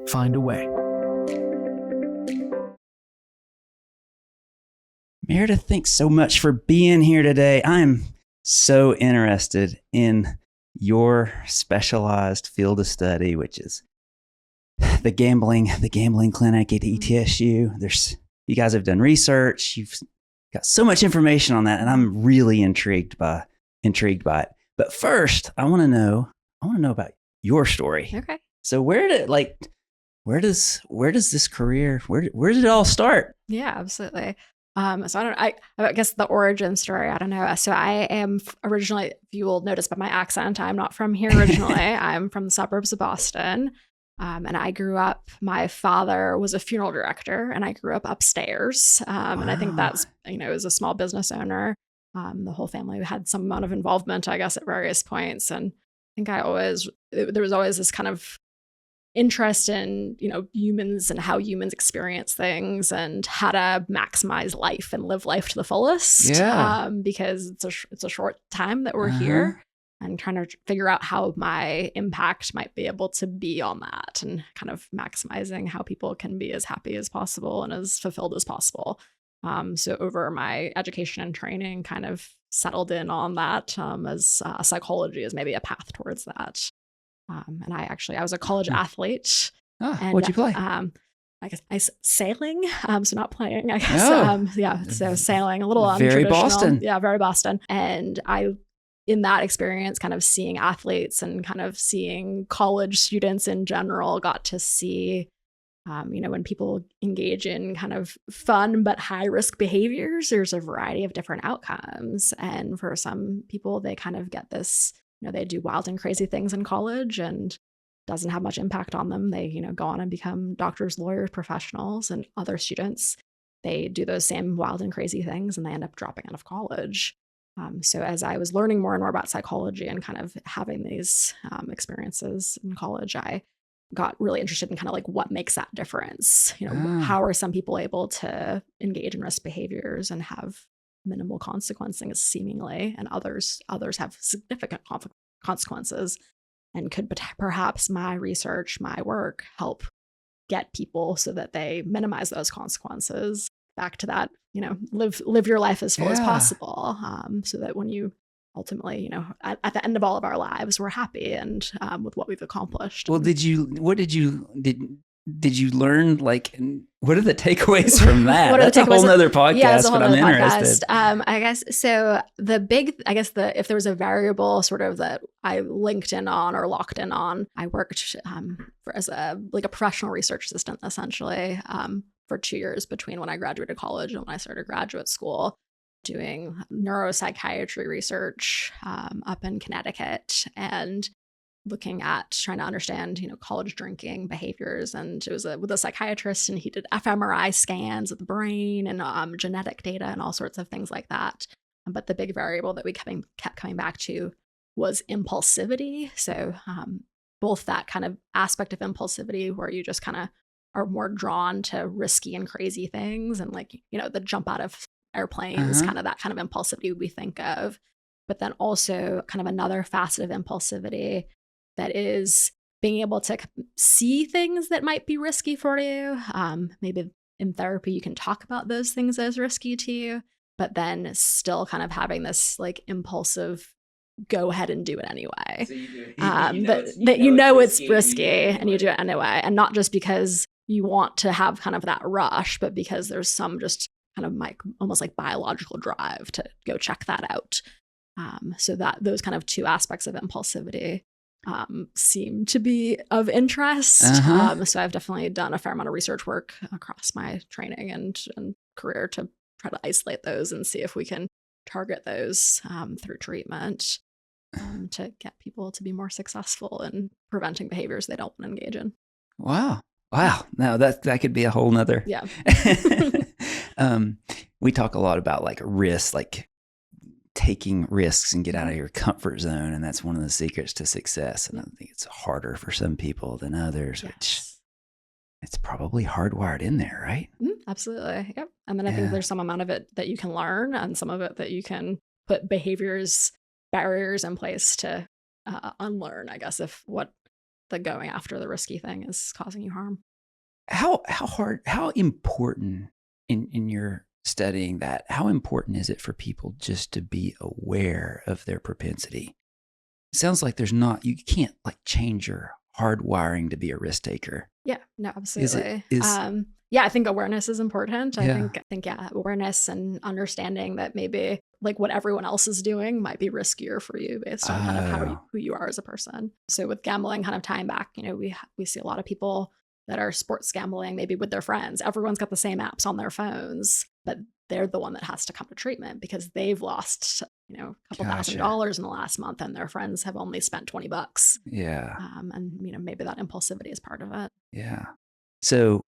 find a way. Meredith, thanks so much for being here today. I'm so interested in your specialized field of study, which is the gambling clinic at ETSU. You guys have done research. You've got so much information on that, and I'm really intrigued by it. But first, I want to know about your story. Okay. So where does this career, where did it all start? Yeah, absolutely. So I guess the origin story, I don't know. So I am originally, if you will notice by my accent, I'm not from here originally. I'm from the suburbs of Boston. And I grew up, my father was a funeral director, and I grew up upstairs. And I think that's, as a small business owner, the whole family had some amount of involvement, I guess, at various points. And I think there was always this kind of interest in, humans and how humans experience things and how to maximize life and live life to the fullest. Yeah. Because it's a short time that we're here, and trying to figure out how my impact might be able to be on that, and kind of maximizing how people can be as happy as possible and as fulfilled as possible. So over my education and training, kind of settled in on that, as psychology is maybe a path towards that. And I was a college athlete. And, what'd you play? I guess sailing. So not playing, I guess. So sailing, a little very traditional. Boston. Yeah, very Boston. And in that experience, kind of seeing athletes and kind of seeing college students in general, got to see, when people engage in kind of fun but high risk behaviors, there's a variety of different outcomes. And for some people, they kind of get this, they do wild and crazy things in college and doesn't have much impact on them. They, go on and become doctors, lawyers, professionals. And other students, they do those same wild and crazy things and they end up dropping out of college. So as I was learning more and more about psychology and kind of having these experiences in college, I got really interested in kind of like what makes that difference. How are some people able to engage in risk behaviors and have minimal consequences seemingly, and others have significant consequences, and could perhaps my research, my work, help get people so that they minimize those consequences. Back to that, live your life as full as possible, so that when you ultimately, at the end of all of our lives, we're happy and with what we've accomplished. Well, did you learn, like, what are the takeaways from that? That's a whole nother podcast, yeah, that's a whole but I'm nother interested. Podcast. I guess, so if there was a variable sort of that I linked in on or locked in on, I worked as a professional research assistant, essentially, for 2 years between when I graduated college and when I started graduate school, doing neuropsychiatry research up in Connecticut, and looking at trying to understand, college drinking behaviors. And it was with a psychiatrist, and he did fMRI scans of the brain and genetic data and all sorts of things like that. But the big variable that we kept coming back to was impulsivity. So both that kind of aspect of impulsivity where you just kind of are more drawn to risky and crazy things, and the jump out of airplanes, kind of that kind of impulsivity we think of. But then also kind of another facet of impulsivity that is being able to see things that might be risky for you. Maybe in therapy, you can talk about those things as risky to you, but then still kind of having this impulsive, go ahead and do it anyway. So it's risky and you do it anyway. And not just because you want to have kind of that rush, but because there's some just kind of almost like biological drive to go check that out. So that those kind of two aspects of impulsivity seem to be of interest. So I've definitely done a fair amount of research work across my training and career to try to isolate those and see if we can target those through treatment to get people to be more successful in preventing behaviors they don't want to engage in. Wow. No, that could be a whole nother. Yeah. We talk a lot about risk, taking risks and get out of your comfort zone. And that's one of the secrets to success. And I think it's harder for some people than others, which it's probably hardwired in there, right? Absolutely. Yep. And then I think there's some amount of it that you can learn and some of it that you can put barriers in place to unlearn, I guess, if what the going after the risky thing is causing you harm. How important in your studying that, how important is it for people just to be aware of their propensity? It sounds like you can't like change your hardwiring to be a risk taker. Yeah, no, absolutely. Is Yeah, I think awareness is important. Yeah. I think awareness and understanding that maybe like what everyone else is doing might be riskier for you based on kind of who you are as a person. So with gambling, kind of tying back, we see a lot of people that are sports gambling, maybe with their friends. Everyone's got the same apps on their phones, but they're the one that has to come to treatment because they've lost, a couple $1,000 in the last month and their friends have only spent $20. Yeah. And, maybe that impulsivity is part of it. Yeah. So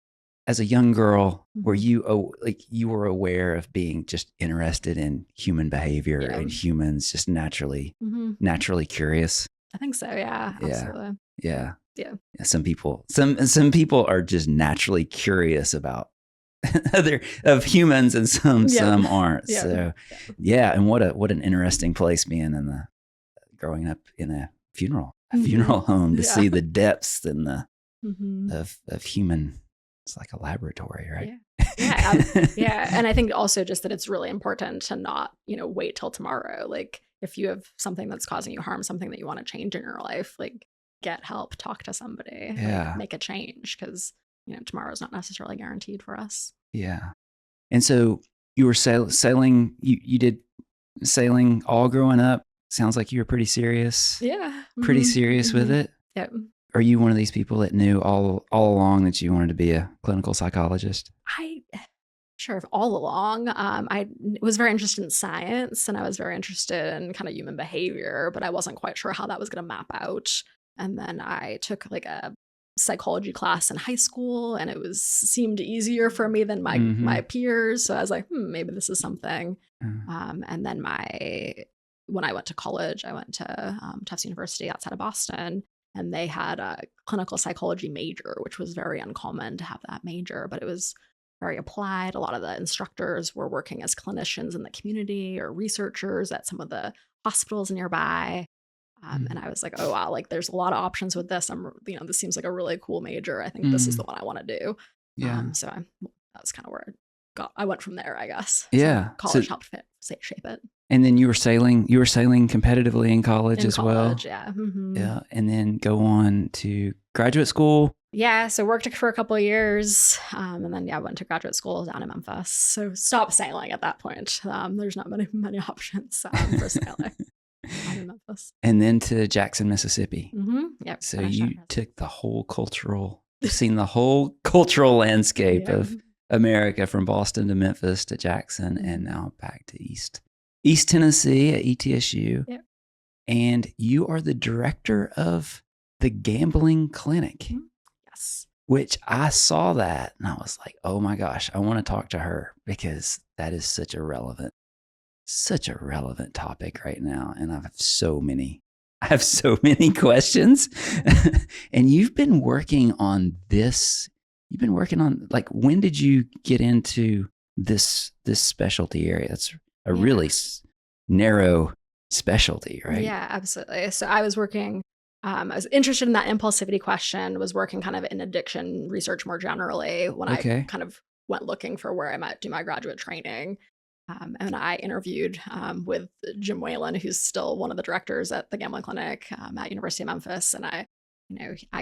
as a young girl, were Mhm. you were aware of being just interested in human behavior Yeah. and humans, just naturally curious? I think so. Yeah, Yeah. absolutely. Yeah. Yeah. Some people are just naturally curious about of humans, and some aren't. Yeah. So yeah, and what an interesting place being growing up in a funeral home to see the depths and the of human. It's like a laboratory, right? Yeah. And I think also just that it's really important to not, wait till tomorrow. Like if you have something that's causing you harm, something that you want to change in your life, like get help, talk to somebody, make a change because, tomorrow's not necessarily guaranteed for us. Yeah. And so you were sailing, you did sailing all growing up. Sounds like you were pretty serious. Yeah. Pretty serious with it. Yeah. Are you one of these people that knew all along that you wanted to be a clinical psychologist? Sure. All along, I was very interested in science and I was very interested in kind of human behavior, but I wasn't quite sure how that was going to map out. And then I took like a psychology class in high school and it seemed easier for me than my peers. So I was like, maybe this is something. And then when I went to college, I went to Tufts University outside of Boston. And they had a clinical psychology major, which was very uncommon to have that major, but it was very applied. A lot of the instructors were working as clinicians in the community or researchers at some of the hospitals nearby. And I was like, oh, wow, like there's a lot of options with this. This seems like a really cool major. I think this is the one I want to do. Yeah. So that was kind of where I went from there, I guess. Yeah. So college helped shape it. And then you were sailing competitively in college as well. Yeah. Yeah. And then go on to graduate school. Yeah. So worked for a couple of years. And then, went to graduate school down in Memphis. So stopped sailing at that point. There's not many options for sailing down in Memphis. And then to Jackson, Mississippi. Yep. So you took you've seen the whole cultural landscape of America from Boston to Memphis to Jackson and now back to East Tennessee at ETSU. Yep. And you are the director of the gambling clinic. Yes. Which I saw that and I was like, oh my gosh, I want to talk to her because that is such a relevant topic right now. And I have so many questions. And you've been working on this. You've been working on, like, when did you get into this specialty area? It's a really narrow specialty, right? Yeah, absolutely. So I was working, I was interested in that impulsivity question, was working kind of in addiction research more generally when I kind of went looking for where I might do my graduate training. And I interviewed with Jim Whalen, who's still one of the directors at the gambling clinic at University of Memphis. And I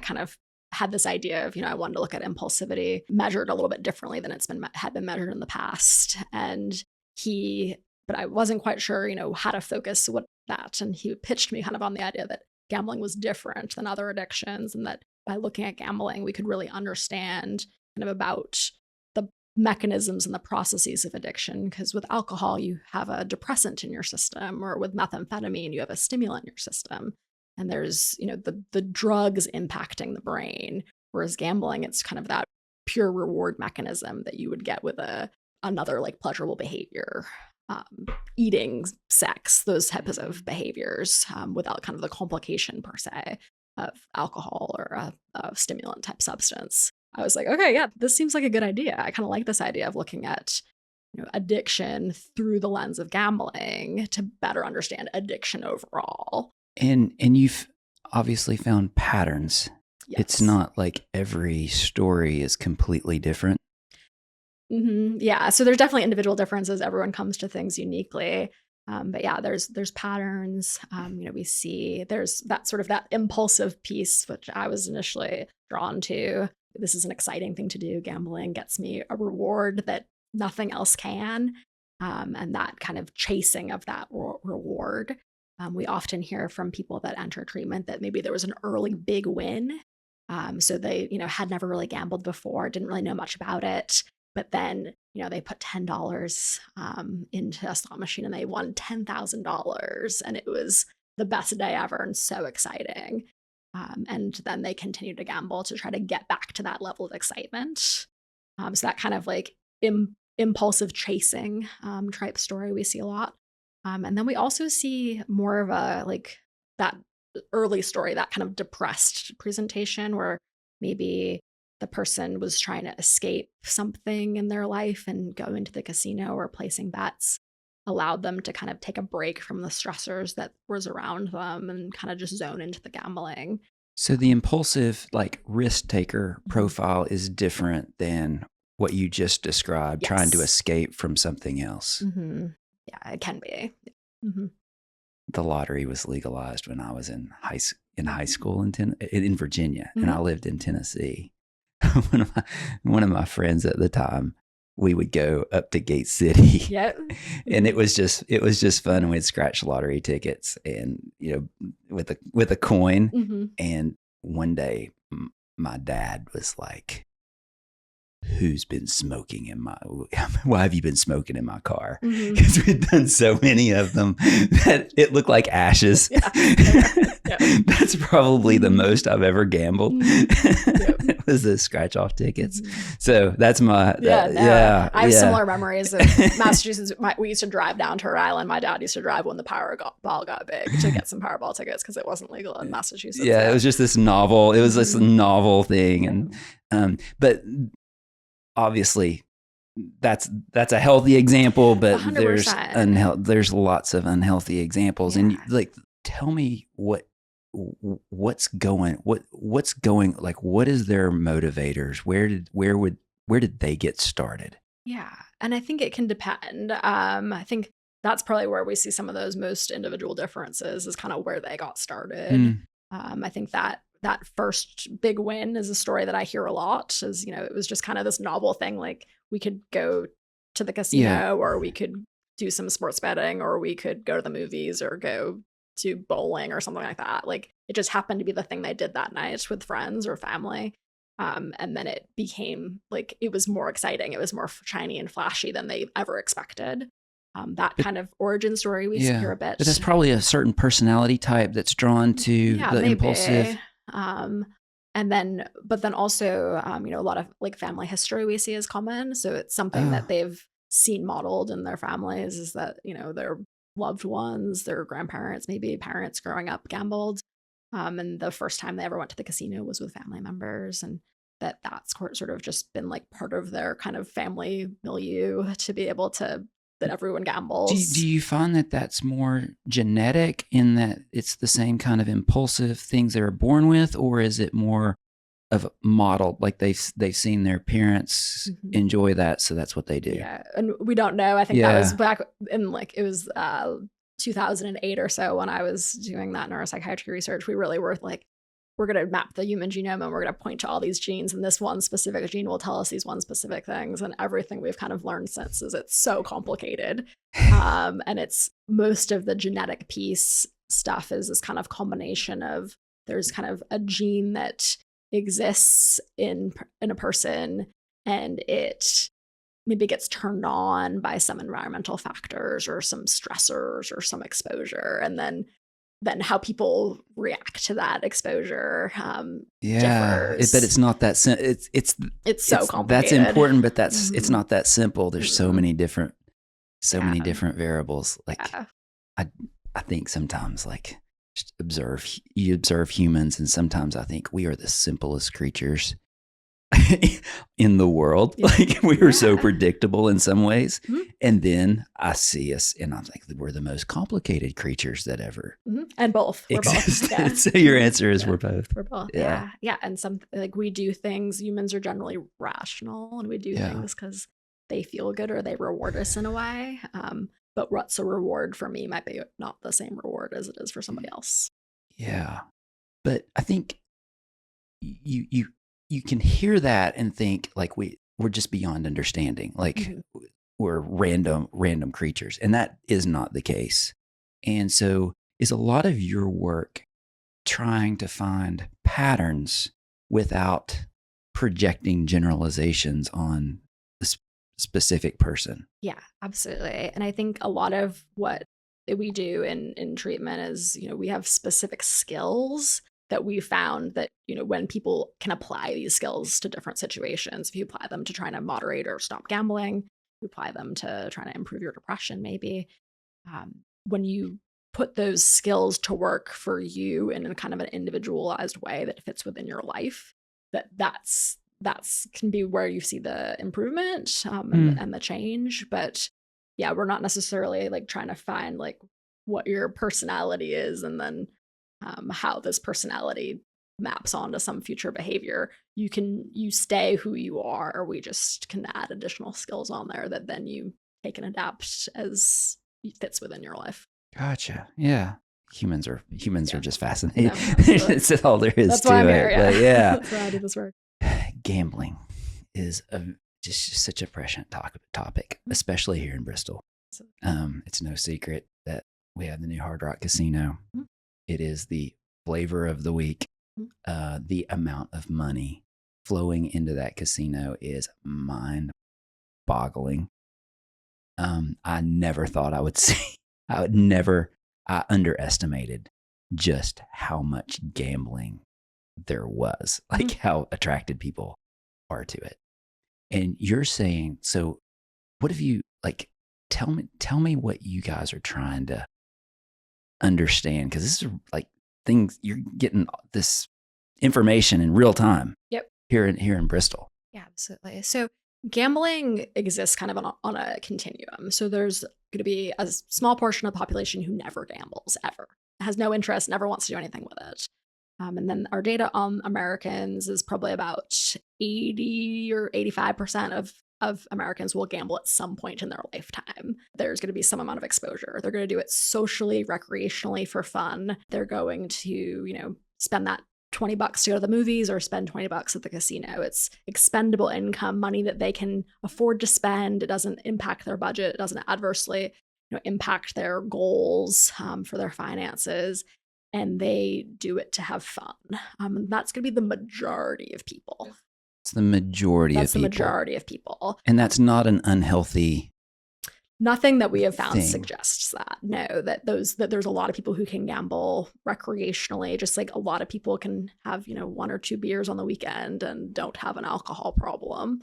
kind of had this idea of, I wanted to look at impulsivity measured a little bit differently than had been measured in the past. But I wasn't quite sure, how to focus that. And he pitched me kind of on the idea that gambling was different than other addictions and that by looking at gambling, we could really understand kind of about the mechanisms and the processes of addiction. Because with alcohol, you have a depressant in your system, or with methamphetamine, you have a stimulant in your system. And there's, the drugs impacting the brain. Whereas gambling, it's kind of that pure reward mechanism that you would get with another like pleasurable behavior. Eating, sex, those types of behaviors without kind of the complication per se of alcohol or a stimulant type substance. I was like, okay, yeah, this seems like a good idea. I kind of like this idea of looking at addiction through the lens of gambling to better understand addiction overall. And you've obviously found patterns Yes. It's not like every story is completely different. Yeah. So there's definitely individual differences. Everyone comes to things uniquely. But yeah, there's patterns. We see there's that impulsive piece, which I was initially drawn to. This is an exciting thing to do. Gambling gets me a reward that nothing else can. And that kind of chasing of that reward. We often hear from people that enter treatment that maybe there was an early big win. So they, had never really gambled before, didn't really know much about it. But then, they put $10 into a slot machine and they won $10,000. And it was the best day ever and so exciting. And then they continue to gamble to try to get back to that level of excitement. So that kind of like impulsive chasing type story we see a lot. And then we also see more of a like that early story, that kind of depressed presentation where maybe the person was trying to escape something in their life and go into the casino or placing bets allowed them to kind of take a break from the stressors that was around them and kind of just zone into the gambling. So the impulsive, like risk taker profile is different than what you just described, trying to escape from something else. Yeah, it can be. The lottery was legalized when I was in high school in Virginia, and I lived in Tennessee. One of my friends at the time, we would go up to Gate City. Yep. And it was just fun. And we'd scratch lottery tickets and, with a coin. And one day my dad was like, who's been smoking why have you been smoking in my car? Because we'd done so many of them that it looked like ashes. That's probably the most I've ever gambled. It was the scratch off tickets. So that's my, I have similar memories of Massachusetts. We used to drive down to Rhode Island. My dad used to drive when the Powerball got big to get some Powerball tickets because it wasn't legal in Massachusetts. Yeah, it was just this novel. It was this novel thing. And, but obviously that's a healthy example, but 100%. there's lots of unhealthy examples. And like, tell me what's going, like, what is their motivators? Where did they get started? Yeah. And I think it can depend. I think that's probably where we see some of those most individual differences is kind of where they got started. I think that first big win is a story that I hear a lot is, it was just kind of this novel thing. Like we could go to the casino or we could do some sports betting or we could go to the movies or go to bowling or something like that. Like it just happened to be the thing they did that night with friends or family. And then it became like, it was more exciting. It was more shiny and flashy than they ever expected. That kind of origin story we hear a bit. But that's probably a certain personality type that's drawn to the impulsive. But then also, a lot of like family history we see is common. So it's something that they've seen modeled in their families is that, their loved ones, their grandparents, maybe parents growing up gambled. And the first time they ever went to the casino was with family members. And that's sort of just been like part of their kind of family milieu to be able to, that everyone gambles. Do you find that that's more genetic in that it's the same kind of impulsive things they were born with, or is it more of modeled, like they've seen their parents enjoy that, so that's what they do? Yeah, and we don't know. I think that was back in it was 2008 or so when I was doing that neuropsychiatry research. We really were like, we're going to map the human genome and we're going to point to all these genes, and this one specific gene will tell us these one specific things. And everything we've kind of learned since is it's so complicated. And it's most of the genetic piece stuff is this kind of combination of there's kind of a gene that exists in a person and it maybe gets turned on by some environmental factors or some stressors or some exposure. And then how people react to that exposure differs. But it's not that it's so complicated. That's important, but it's not that simple. There's so many different variables. Like I think sometimes like just observe humans, and sometimes I think we are the simplest creatures in the world. Yeah. Like we were so Yeah. predictable in some ways. Mhm. And then I see us and I'm like, we're the most complicated creatures that ever And both. We're existed. both. Yeah. So your answer is Yeah. we're both. We're both. Yeah. Yeah. And some, like, we do things, humans are generally rational, and we do Yeah. things because they feel good or they reward us in a way. But what's a reward for me might be not the same reward as it is for somebody else. Yeah. But I think you can hear that and think like we're just beyond understanding. Like Mhm. we're random creatures. And that is not the case. And so is a lot of your work trying to find patterns without projecting generalizations on a specific person. Yeah, absolutely. And I think a lot of what we do in treatment is, we have specific skills that we found that, when people can apply these skills to different situations, if you apply them to trying to moderate or stop gambling, you apply them to trying to improve your depression, maybe. When you put those skills to work for you in a kind of an individualized way that fits within your life, that's can be where you see the improvement and the change. But yeah, we're not necessarily like trying to find like what your personality is and then how this personality maps onto some future behavior. You stay who you are, or we just can add additional skills on there that then you take and adapt as it fits within your life. Gotcha. Yeah. Humans are just fascinating. No, That's all there is that's to why I'm it. here. Yeah. But yeah. That's why I do this work. Gambling is just such a prescient topic, especially here in Bristol. It's no secret that we have the new Hard Rock Casino. Mm-hmm. It is the flavor of the week. The amount of money flowing into that casino is mind-boggling. I never thought I would see. I underestimated just how much gambling there was, like how attracted people are to it. And you're saying, so what have you, like, tell me what you guys are trying to understand, because this is like things you're getting this information in real time. Yep. Here in Bristol. Yeah, absolutely. So gambling exists kind of on a continuum. So there's going to be a small portion of the population who never gambles ever, has no interest, never wants to do anything with it. And then our data on Americans is probably about 80 or 85% of Americans will gamble at some point in their lifetime. There's going to be some amount of exposure. They're going to do it socially, recreationally, for fun. They're going to, spend that $20 to go to the movies or spend $20 at the casino. It's expendable income, money that they can afford to spend. It doesn't impact their budget. It doesn't adversely impact their goals for their finances. And they do it to have fun. That's going to be the majority of people. It's the majority That's of people. the majority of people. And that's not an unhealthy. Nothing that we have found thing. suggests that. No, that there's a lot of people who can gamble recreationally, just like a lot of people can have, 1 or 2 beers on the weekend and don't have an alcohol problem.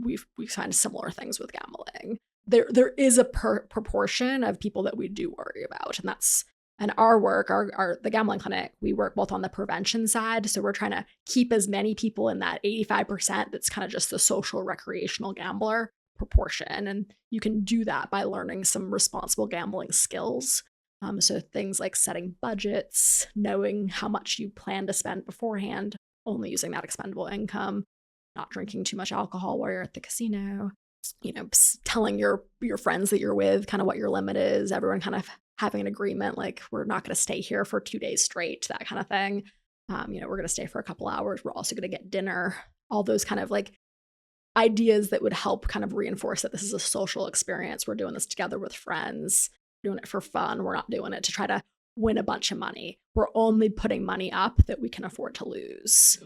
We find similar things with gambling. There is a proportion of people that we do worry about, and that's and our work, the gambling clinic, we work both on the prevention side. So we're trying to keep as many people in that 85% that's kind of just the social recreational gambler proportion. And you can do that by learning some responsible gambling skills. So things like setting budgets, knowing how much you plan to spend beforehand, only using that expendable income, not drinking too much alcohol while you're at the casino, telling your friends that you're with kind of what your limit is, everyone kind of having an agreement, like we're not going to stay here for 2 days straight, that kind of thing. We're going to stay for a couple hours. We're also going to get dinner, all those kind of like ideas that would help kind of reinforce that this is a social experience. We're doing this together with friends, doing it for fun. We're not doing it to try to win a bunch of money. We're only putting money up that we can afford to lose.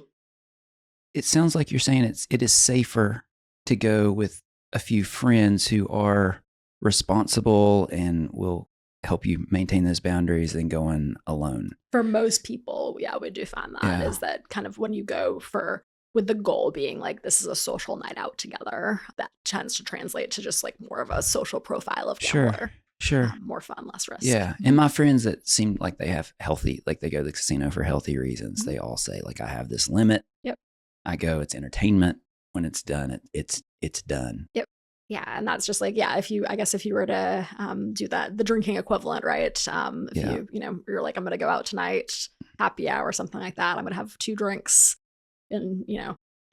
It sounds like you're saying it is safer to go with a few friends who are responsible and will help you maintain those boundaries than going alone. For most people, yeah, we do find that is that kind of when you go with the goal being like, this is a social night out together, that tends to translate to just like more of a social profile of gambler. Sure. More fun, less risk. Yeah. And my friends that seem like they have healthy, like they go to the casino for healthy reasons, they all say like, I have this limit. Yep. I go, it's entertainment. When it's done, it's done. Yep. Yeah. And that's just like, yeah, I guess if you were to do that, the drinking equivalent, right? If you're like, I'm going to go out tonight, happy hour, something like that. I'm going to have 2 drinks and,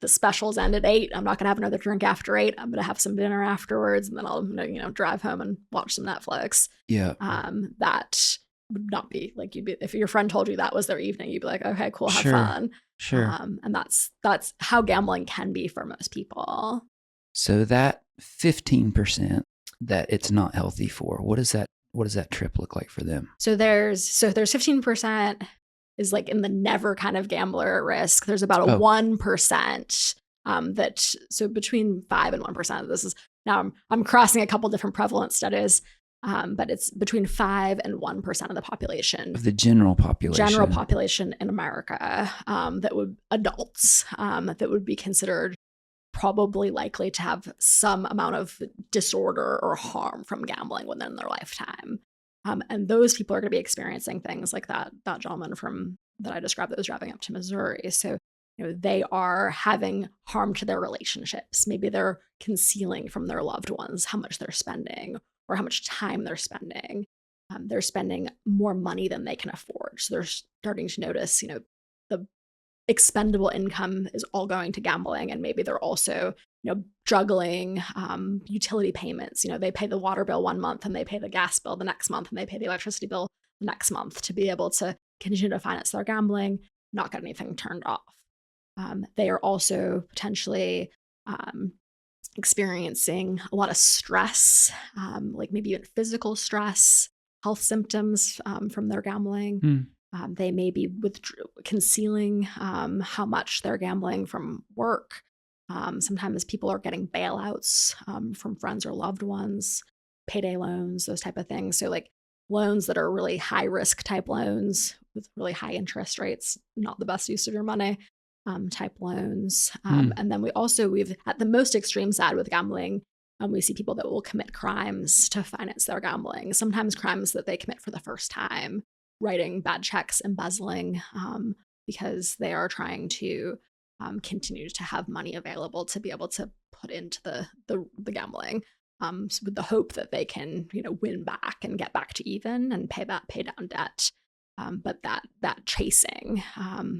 the specials end at 8. I'm not going to have another drink after 8. I'm going to have some dinner afterwards. And then I'll, drive home and watch some Netflix. Yeah. That would not be like, if your friend told you that was their evening, you'd be like, okay, cool, have Sure. fun. Sure. And that's how gambling can be for most people. So that 15% that it's not healthy for, what does that trip look like for them? So there's 15% is like in the never kind of gambler at risk. There's about a 1% so between 5 and 1% of this is, now I'm crossing a couple different prevalence studies, but it's between 5 and 1% of the population. Of the general population. General population in America, adults, that would be considered probably likely to have some amount of disorder or harm from gambling within their lifetime. And those people are going to be experiencing things like that gentleman that I described that was driving up to Missouri. So, they are having harm to their relationships. Maybe they're concealing from their loved ones how much they're spending or how much time they're spending. They're spending more money than they can afford. So they're starting to notice, the expendable income is all going to gambling. And maybe they're also, juggling utility payments. They pay the water bill one month and they pay the gas bill the next month and they pay the electricity bill the next month to be able to continue to finance their gambling, not get anything turned off. They are also potentially experiencing a lot of stress, like maybe even physical stress, health symptoms from their gambling. They may be concealing how much they're gambling from work. Sometimes people are getting bailouts from friends or loved ones, payday loans, those type of things. So like loans that are really high risk type loans with really high interest rates, not the best use of your money type loans. And then we've at the most extreme side with gambling, we see people that will commit crimes to finance their gambling, sometimes crimes that they commit for the first time, writing bad checks, embezzling, because they are trying to continue to have money available to be able to put into the gambling, with the hope that they can win back and get back to even and pay down debt. But that chasing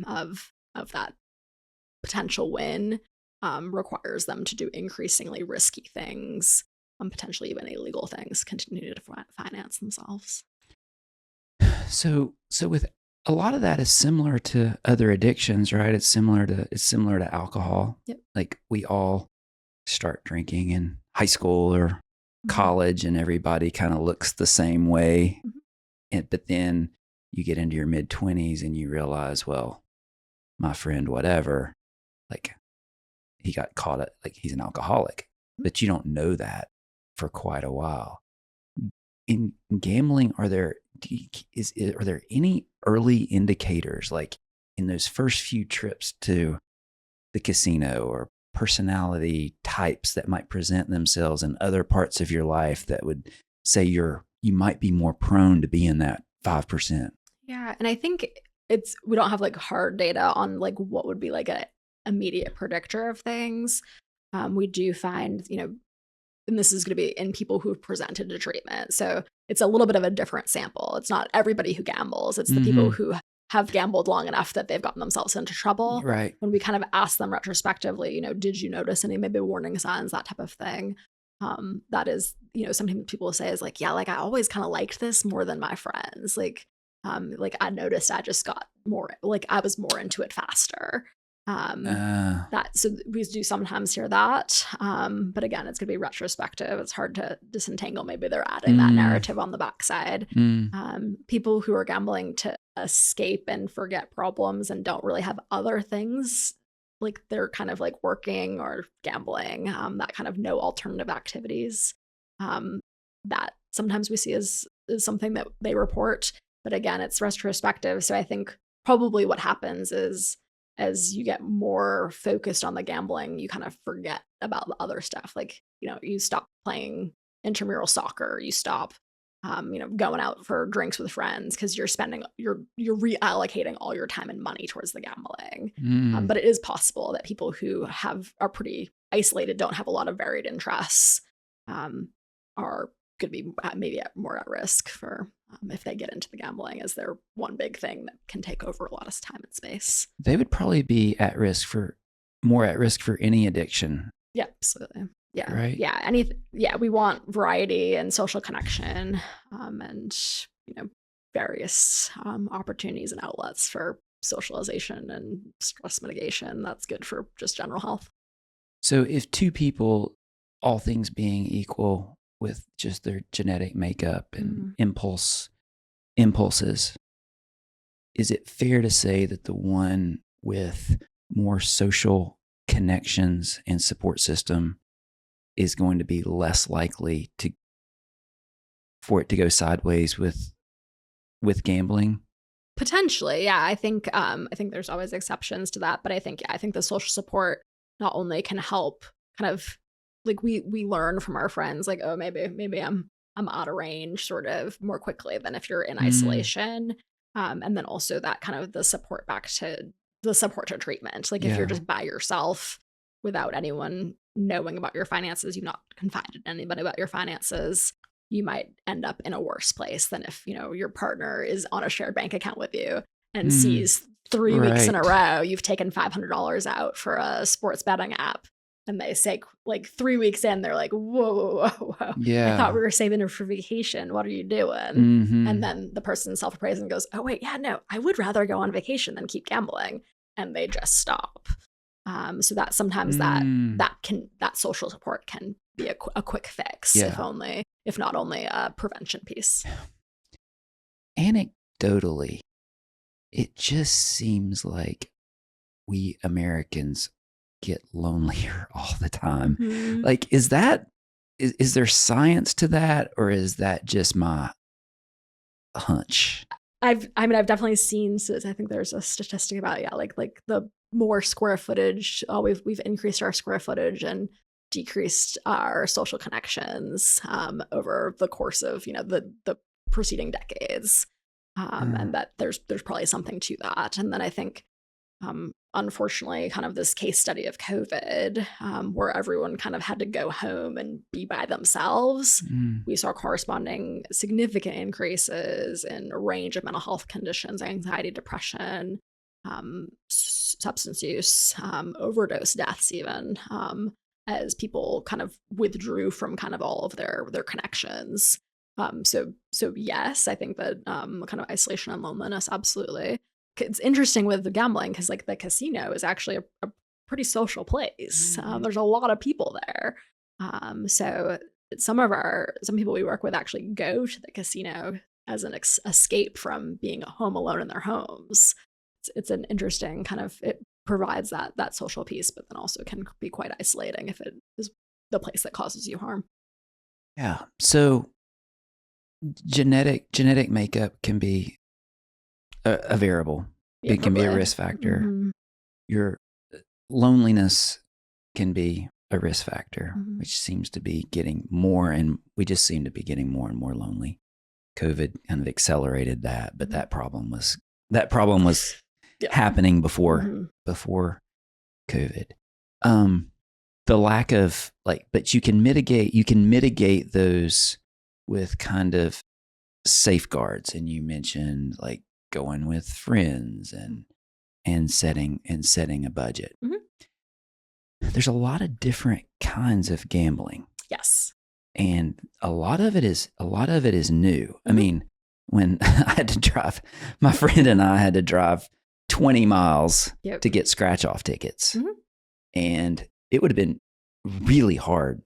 of that potential win requires them to do increasingly risky things, potentially even illegal things, continue to finance themselves. So with a lot of that is similar to other addictions, right? It's similar to alcohol. Yep. Like we all start drinking in high school or college and everybody kind of looks the same way. But then you get into your mid-20s and you realize, well, my friend, whatever, like he got caught at, like he's an alcoholic, but you don't know that for quite a while. In gambling, are there any early indicators, like in those first few trips to the casino, or personality types that might present themselves in other parts of your life that would say you might be more prone to be in that 5%? Yeah, and I think we don't have like hard data on like what would be like a immediate predictor of things. We do find, and this is going to be in people who have presented to treatment. So it's a little bit of a different sample. It's not everybody who gambles. It's the people who have gambled long enough that they've gotten themselves into trouble. Right. When we kind of ask them retrospectively, did you notice any maybe warning signs, that type of thing? That is, sometimes people will say is like, yeah, like I always kind of liked this more than my friends. Like I noticed I just got more, like I was more into it faster. So we do sometimes hear that. But again, it's going to be retrospective. It's hard to disentangle. Maybe they're adding that narrative on the backside. People who are gambling to escape and forget problems and don't really have other things, like they're kind of like working or gambling, that kind of no alternative activities, that sometimes we see as something that they report. But again, it's retrospective. So I think probably what happens is, as you get more focused on the gambling, you kind of forget about the other stuff. Like, you stop playing intramural soccer, you stop going out for drinks with friends because you're reallocating all your time and money towards the gambling. But it is possible that people who are pretty isolated, don't have a lot of varied interests, could be maybe more at risk for if they get into the gambling as their one big thing that can take over a lot of time and space. They would probably be more at risk for any addiction. Yeah, absolutely. Yeah. Right. Yeah. We want variety and social connection, and various opportunities and outlets for socialization and stress mitigation. That's good for just general health. So if two people, all things being equal, with just their genetic makeup and impulses, is it fair to say that the one with more social connections and support system is going to be less likely for it to go sideways with gambling? Potentially, yeah. I think there's always exceptions to that, but I think the social support not only can help kind of like we learn from our friends, like, oh, maybe I'm out of range sort of more quickly than if you're in isolation. And then also that kind of the support to treatment. Like if you're just by yourself without anyone knowing about your finances, you've not confided in anybody about your finances, you might end up in a worse place than if, your partner is on a shared bank account with you and sees 3 weeks in a row you've taken $500 out for a sports betting app. And they say, like 3 weeks in, they're like, whoa. Yeah. I thought we were saving it for vacation. What are you doing? And then the person self-appraises and goes, oh, wait, yeah, no, I would rather go on vacation than keep gambling. And they just stop. So that sometimes that social support can be a quick fix, if not only a prevention piece. Anecdotally, it just seems like we Americans get lonelier all the time. Like, is there science to that, or is that just my hunch? I've definitely seen, so I think there's a statistic about, like the more square footage, we've increased our square footage and decreased our social connections over the course of, the preceding decades. And that there's probably something to that. And then I think, unfortunately, kind of this case study of COVID, where everyone kind of had to go home and be by themselves, we saw corresponding significant increases in a range of mental health conditions, anxiety, depression, substance use, overdose deaths even, as people kind of withdrew from kind of all of their connections. So yes, I think that kind of isolation and loneliness, absolutely. It's interesting with the gambling because like the casino is actually a pretty social place. There's a lot of people there. So some people we work with actually go to the casino as an escape from being home alone in their homes. It's an interesting kind of, it provides that social piece, but then also can be quite isolating if it is the place that causes you harm. Yeah. So genetic makeup can be a variable. Yeah, it can be a risk factor. Your loneliness can be a risk factor, which seems to be getting more, and we just seem to be getting more and more lonely. COVID kind of accelerated that, but that problem was happening before COVID. The lack of but you can mitigate those with kind of safeguards, and you mentioned like going with friends and setting a budget. There's a lot of different kinds of gambling. Yes. And a lot of it is new. I mean, when I had to drive, my friend and I had to drive 20 miles to get scratch off tickets. And it would have been really hard.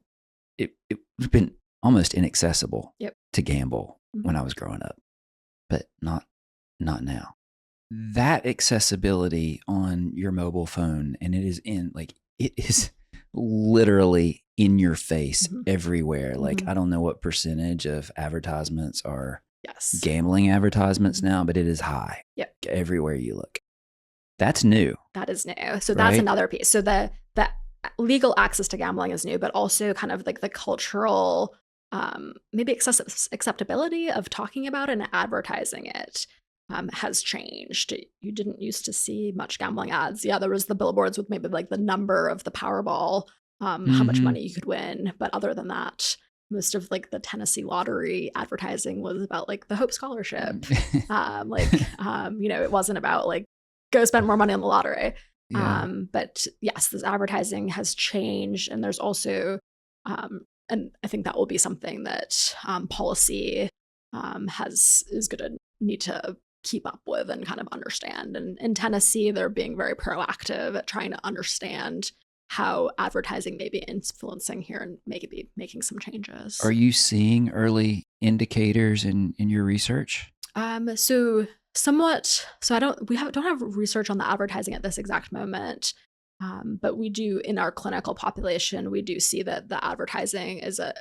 It would have been almost inaccessible to gamble when I was growing up, but not now. That accessibility on your mobile phone, and it is literally in your face everywhere. Like, I don't know what percentage of advertisements are gambling advertisements now, but it is high everywhere you look. That's new. That is new. So that's another piece. So the legal access to gambling is new, but also kind of like the cultural maybe acceptability of talking about it and advertising it has changed. You didn't used to see much gambling ads. Yeah, there was the billboards with maybe like the number of the Powerball, how much money you could win. But other than that, most of like the Tennessee lottery advertising was about like the Hope Scholarship. It wasn't about like go spend more money on the lottery. Yeah. But yes, this advertising has changed, and there's also, and I think that will be something that policy is going to need to keep up with and kind of understand. And in Tennessee, they're being very proactive at trying to understand how advertising may be influencing here and maybe making some changes. Are you seeing early indicators in your research? So somewhat. So don't have research on the advertising at this exact moment. But we do, in our clinical population, we do see that the advertising is a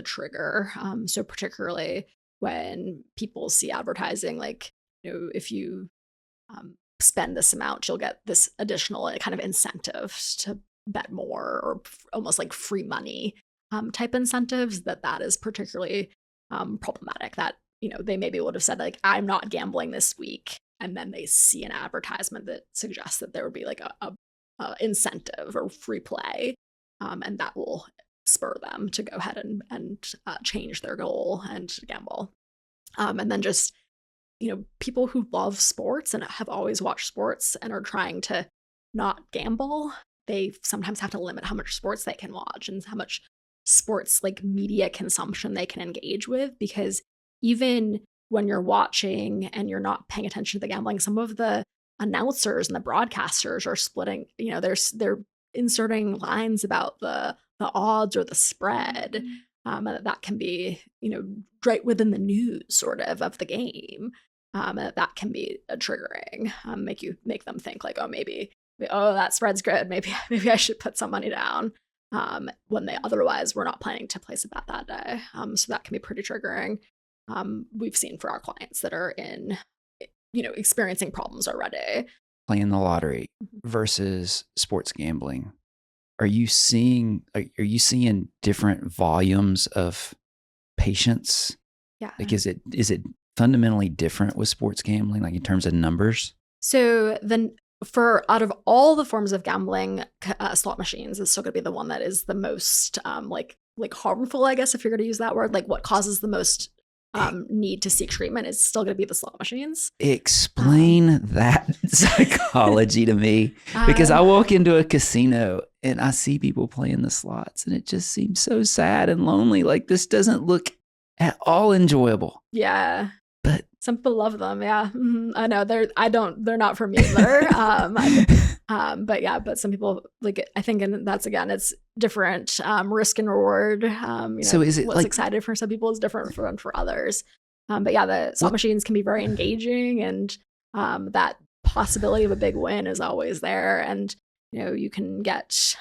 trigger. So particularly when people see advertising, like, if you spend this amount, you'll get this additional kind of incentive to bet more, or almost like free money type incentives, that is particularly problematic. That, they maybe would have said like, I'm not gambling this week. And then they see an advertisement that suggests that there would be like a incentive or free play, and that will spur them to go ahead and change their goal and gamble. And then just, people who love sports and have always watched sports and are trying to not gamble, they sometimes have to limit how much sports they can watch and how much sports like media consumption they can engage with, because even when you're watching and you're not paying attention to the gambling, some of the announcers and the broadcasters are splitting, they're inserting lines about the odds or the spread, that can be, right within the news sort of the game. That can be triggering, make them think like, maybe that spread's good, maybe I should put some money down, when they otherwise were not planning to place a bet that day. So that can be pretty triggering. We've seen for our clients that are in, experiencing problems already. Playing the lottery versus sports gambling. Are you seeing different volumes of patients? Yeah. Like, is it fundamentally different with sports gambling, like in terms of numbers? So then, out of all the forms of gambling, slot machines is still going to be the one that is the most like harmful, I guess, if you're going to use that word. Like, what causes the most need to seek treatment is still going to be the slot machines. Explain that psychology to me, because I walk into a casino and I see people playing the slots, and it just seems so sad and lonely. Like, this doesn't look at all enjoyable. Yeah. But some people love them. Yeah. I know they're not for me either. But some people like, I think, and that's, again, it's different, risk and reward. So is it what's excited for some people is different for others. But yeah, the slot machines can be very engaging, and that possibility of a big win is always there. And, you can get,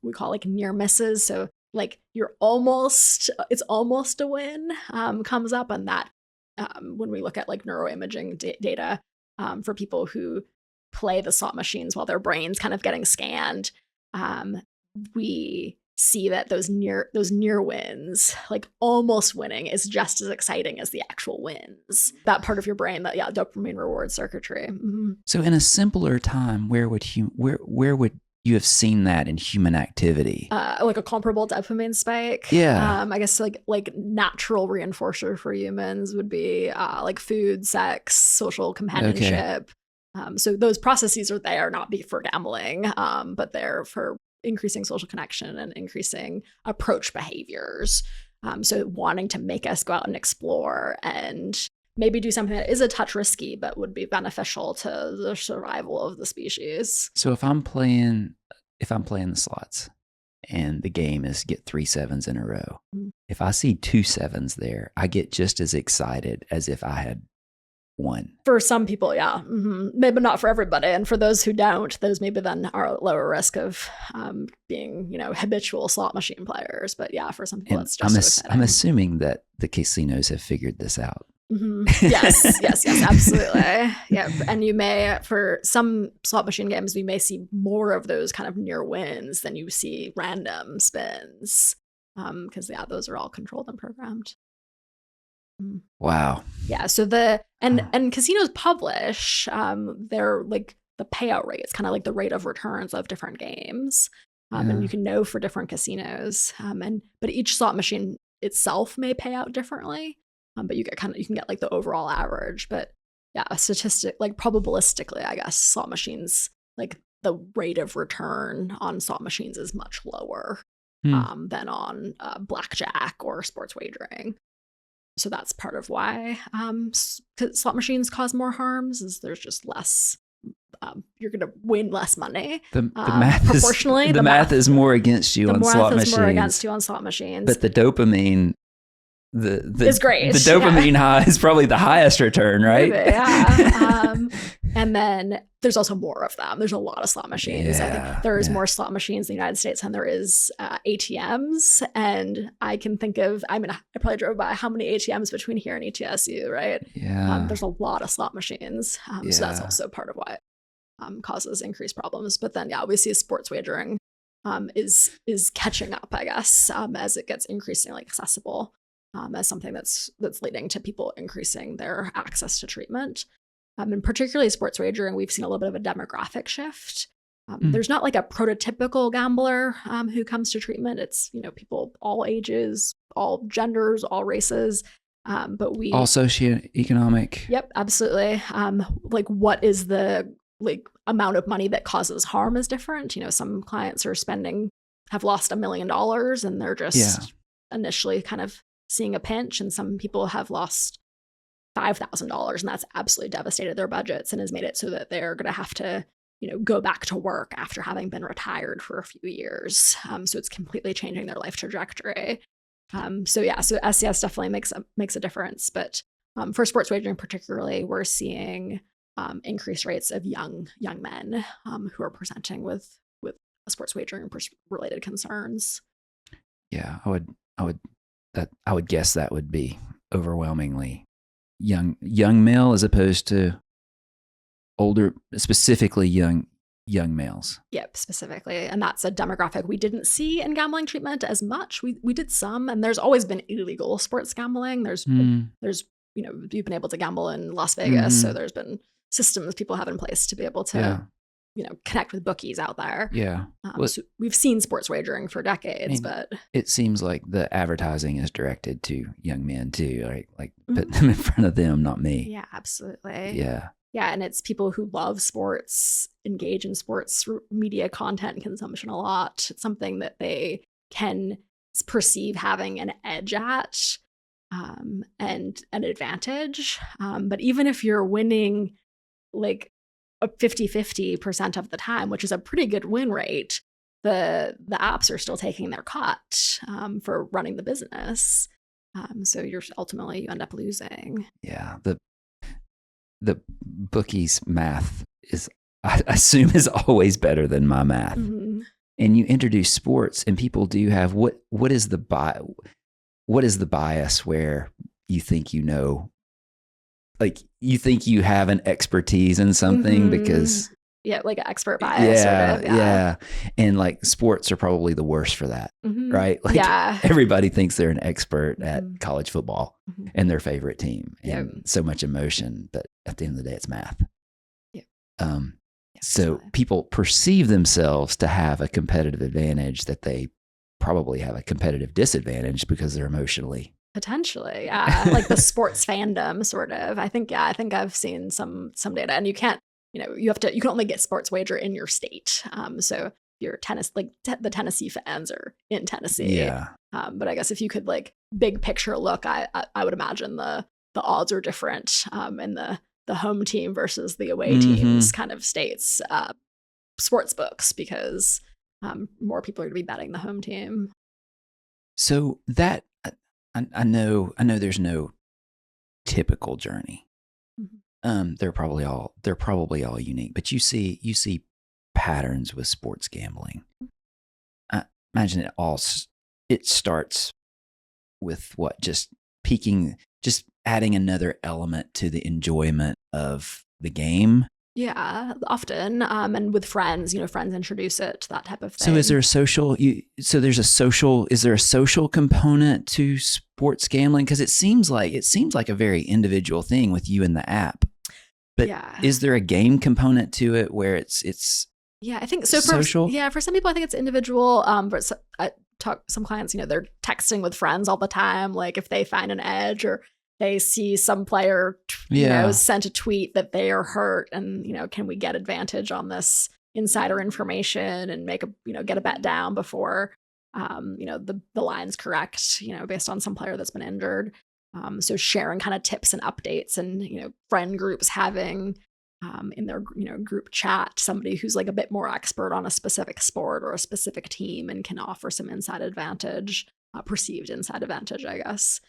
we call like near misses. So like it's almost a win, comes up, and that, when we look at like neuroimaging data for people who play the slot machines while their brain's kind of getting scanned, we see that those near wins, like almost winning, is just as exciting as the actual wins. That part of your brain, that dopamine reward circuitry. Mm-hmm. So in a simpler time, where would you have seen that in human activity? Like a comparable dopamine spike. Yeah. I guess like natural reinforcer for humans would be like food, sex, social companionship. Okay. So those processes are there not be for gambling, but they're for increasing social connection and increasing approach behaviors. So wanting to make us go out and explore and maybe do something that is a touch risky, but would be beneficial to the survival of the species. So if I'm playing the slots and the game is get 3 sevens in a row, if I see 2 sevens there, I get just as excited as if I had one. For some people, yeah. Maybe not for everybody. And for those who don't, those maybe then are at lower risk of being, habitual slot machine players. But yeah, for some people, it's just so exciting. I'm assuming that the casinos have figured this out. Yes, absolutely. Yeah. And you may, for some slot machine games, we may see more of those kind of near wins than you see random spins. because those are all controlled and programmed. Wow. Yeah. So and casinos publish their like the payout rates, kind of like the rate of returns of different games, and you can know for different casinos. But each slot machine itself may pay out differently. But you can get like the overall average. But yeah, probabilistically, I guess slot machines, like the rate of return on slot machines is much lower than on blackjack or sports wagering. So that's part of why slot machines cause more harms. Is there's just less. You're going to win less money. The math proportionally. The math is more against you on slot machines. The math is more against you on slot machines. But the dopamine. Is great. The dopamine high is probably the highest return, right? Maybe, yeah. And then there's also more of them. There's a lot of slot machines. Yeah, I think there's more slot machines in the United States than there is ATMs. And I can think of, I probably drove by how many ATMs between here and ETSU, right? Yeah. There's a lot of slot machines. So that's also part of why it causes increased problems. But then, we see sports wagering is catching up, I guess, as it gets increasingly accessible. As something that's leading to people increasing their access to treatment. And particularly sports wagering, we've seen a little bit of a demographic shift. There's not like a prototypical gambler who comes to treatment. It's, people all ages, all genders, all races. But all socioeconomic. Yep, absolutely. Like what is the amount of money that causes harm is different. Some clients have lost $1 million and they're just initially kind of seeing a pinch, and some people have lost $5,000 and that's absolutely devastated their budgets and has made it so that they're going to have to, go back to work after having been retired for a few years. So it's completely changing their life trajectory. So SCS definitely makes a difference. But for sports wagering particularly, we're seeing increased rates of young men who are presenting with sports wagering related concerns. Yeah, I would guess that would be overwhelmingly young male as opposed to older, specifically young males. Yep, specifically. And that's a demographic we didn't see in gambling treatment as much. We did some, and there's always been illegal sports gambling. There's you've been able to gamble in Las Vegas, so there's been systems people have in place to be able to connect with bookies out there. Yeah. So we've seen sports wagering for decades, but it seems like the advertising is directed to young men too, right? Like put them in front of them, not me. Yeah, absolutely. Yeah. Yeah. And it's people who love sports, engage in sports media content consumption a lot. It's something that they can perceive having an edge at and an advantage. But even if you're winning like a 50-50% of the time, which is a pretty good win rate, the apps are still taking their cut for running the business. So you end up losing. Yeah. The bookies' math is, I assume, is always better than my math. Mm-hmm. And you introduce sports, and people do have what is the bias where you think like you think you have an expertise in something because like an expert bias. Yeah. And like sports are probably the worst for that, right? Like everybody thinks they're an expert at college football and their favorite team and so much emotion, but at the end of the day, it's math. Yeah. So people perceive themselves to have a competitive advantage that they probably have a competitive disadvantage because they're emotionally. Potentially, yeah. Like the sports fandom, sort of. I think I've seen some data, and you can't, you can only get sports wager in your state. So your tennis, like the Tennessee fans are in Tennessee. Yeah. But I guess if you could like big picture look, I would imagine the odds are different in the home team versus the away teams kind of states, sports books, because more people are going to be betting the home team. So that. I know there's no typical journey. They're probably all unique, but you see patterns with sports gambling. I imagine it starts with just adding another element to the enjoyment of the game. Yeah, often. And with friends, friends introduce it to that type of thing. So is there a social, is there a social component to sports gambling? Because it seems like a very individual thing with you and the app. But is there a game component to it where it's yeah, I think so. Social? For some people, I think it's individual. But I talk some clients, they're texting with friends all the time. Like if they find an edge or they see some player, sent a tweet that they are hurt, and can we get advantage on this insider information and make get a bet down before, the line's correct, based on some player that's been injured. So sharing kind of tips and updates, and friend groups having in their group chat somebody who's like a bit more expert on a specific sport or a specific team and can offer some inside advantage, perceived inside advantage, I guess.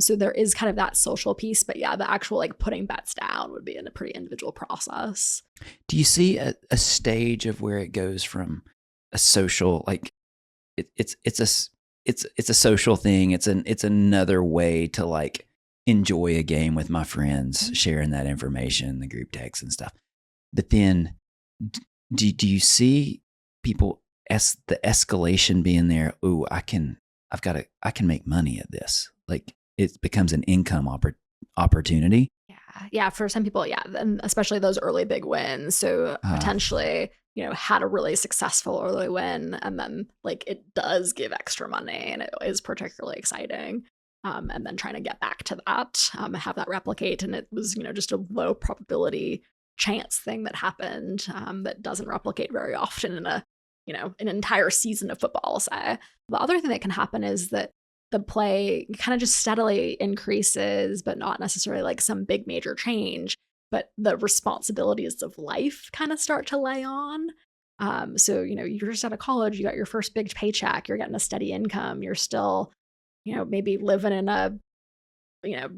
So there is kind of that social piece, but yeah, the actual like putting bets down would be in a pretty individual process. Do you see a stage of where it goes from a social, like it's a social thing. It's another way to like enjoy a game with my friends, sharing that information, the group text and stuff. But then do you see people the escalation being there? Oh, I can make money at this. Like it becomes an income opportunity. Yeah. For some people, yeah. And especially those early big wins. So potentially, had a really successful early win, and then like it does give extra money and it is particularly exciting. And then trying to get back to that, have that replicate. And it was, just a low probability chance thing that happened that doesn't replicate very often in an entire season of football, say. The other thing that can happen is that the play kind of just steadily increases, but not necessarily like some big major change, but the responsibilities of life kind of start to lay on. So, you're just out of college, you got your first big paycheck, you're getting a steady income, you're still, maybe living in a,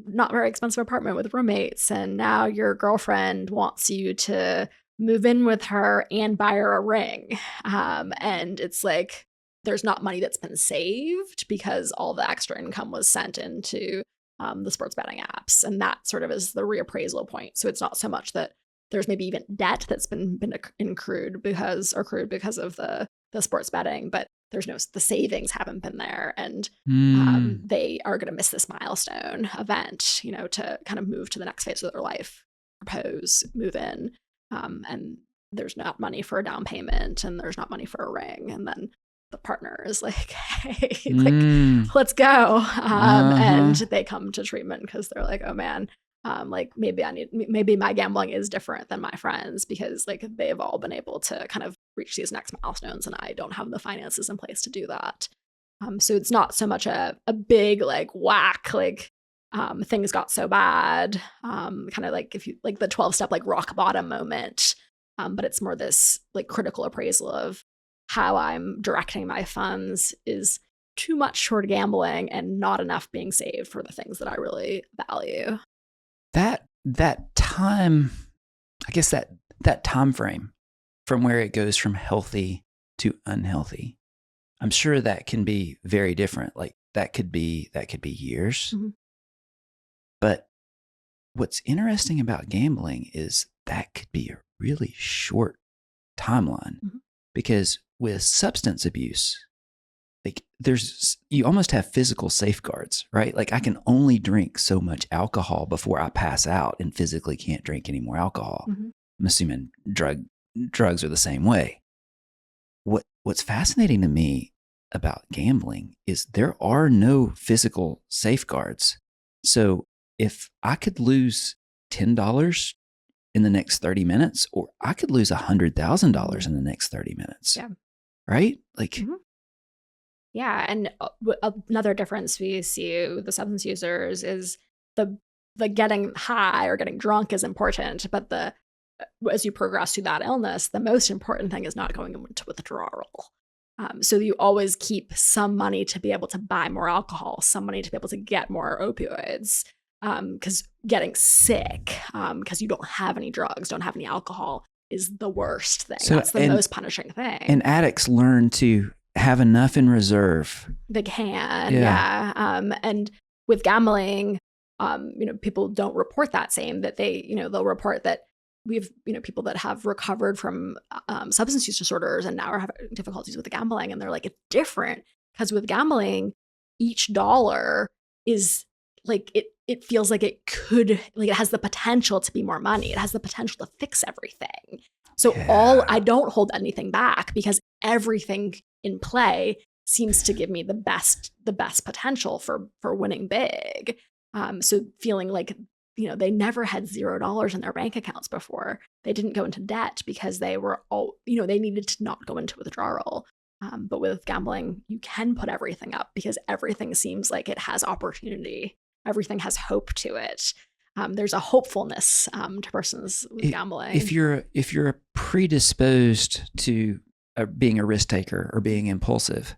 not very expensive apartment with roommates. And now your girlfriend wants you to move in with her and buy her a ring. And it's like, there's not money that's been saved because all the extra income was sent into the sports betting apps. And that sort of is the reappraisal point. So it's not so much that there's maybe even debt that's been accrued because of the sports betting, but the savings haven't been there. And they are going to miss this milestone event, to kind of move to the next phase of their life, propose, move in. And there's not money for a down payment and there's not money for a ring. And then the partner is like, hey, let's go. And they come to treatment because they're like, oh man, like maybe my gambling is different than my friends because like they've all been able to kind of reach these next milestones and I don't have the finances in place to do that. So it's not so much a big like whack, like things got so bad, kind of like if you like the 12-step like rock bottom moment. But it's more this like critical appraisal of how I'm directing my funds is too much toward gambling and not enough being saved for the things that I really value. That time, I guess that time frame from where it goes from healthy to unhealthy, I'm sure that can be very different. Like that could be years. Mm-hmm. But what's interesting about gambling is that could be a really short timeline, because with substance abuse, like you almost have physical safeguards, right? Like I can only drink so much alcohol before I pass out and physically can't drink any more alcohol. I'm assuming drugs are the same way. What's fascinating to me about gambling is there are no physical safeguards. So if I could lose $10 in the next 30 minutes, or I could lose $100,000 in the next 30 minutes. Yeah. Right? Like, yeah. And another difference we see with the substance users is the getting high or getting drunk is important, but as you progress through that illness, the most important thing is not going into withdrawal. So you always keep some money to be able to buy more alcohol, some money to be able to get more opioids. Because getting sick, because you don't have any drugs, don't have any alcohol, is the worst thing. So, that's the most punishing thing. And addicts learn to have enough in reserve. They can, yeah. And with gambling, people don't report that same, that they'll report that we have, people that have recovered from substance use disorders and now are having difficulties with gambling. And they're like, it's different because with gambling, each dollar is like, it feels like it could, like it has the potential to be more money. It has the potential to fix everything. So I don't hold anything back because everything in play seems to give me the best potential for winning big. So feeling like, they never had $0 in their bank accounts before. They didn't go into debt because they were all, they needed to not go into withdrawal. But with gambling, you can put everything up because everything seems like it has opportunity. Everything has hope to it. There's a hopefulness to persons with gambling. If you're predisposed to being a risk taker or being impulsive,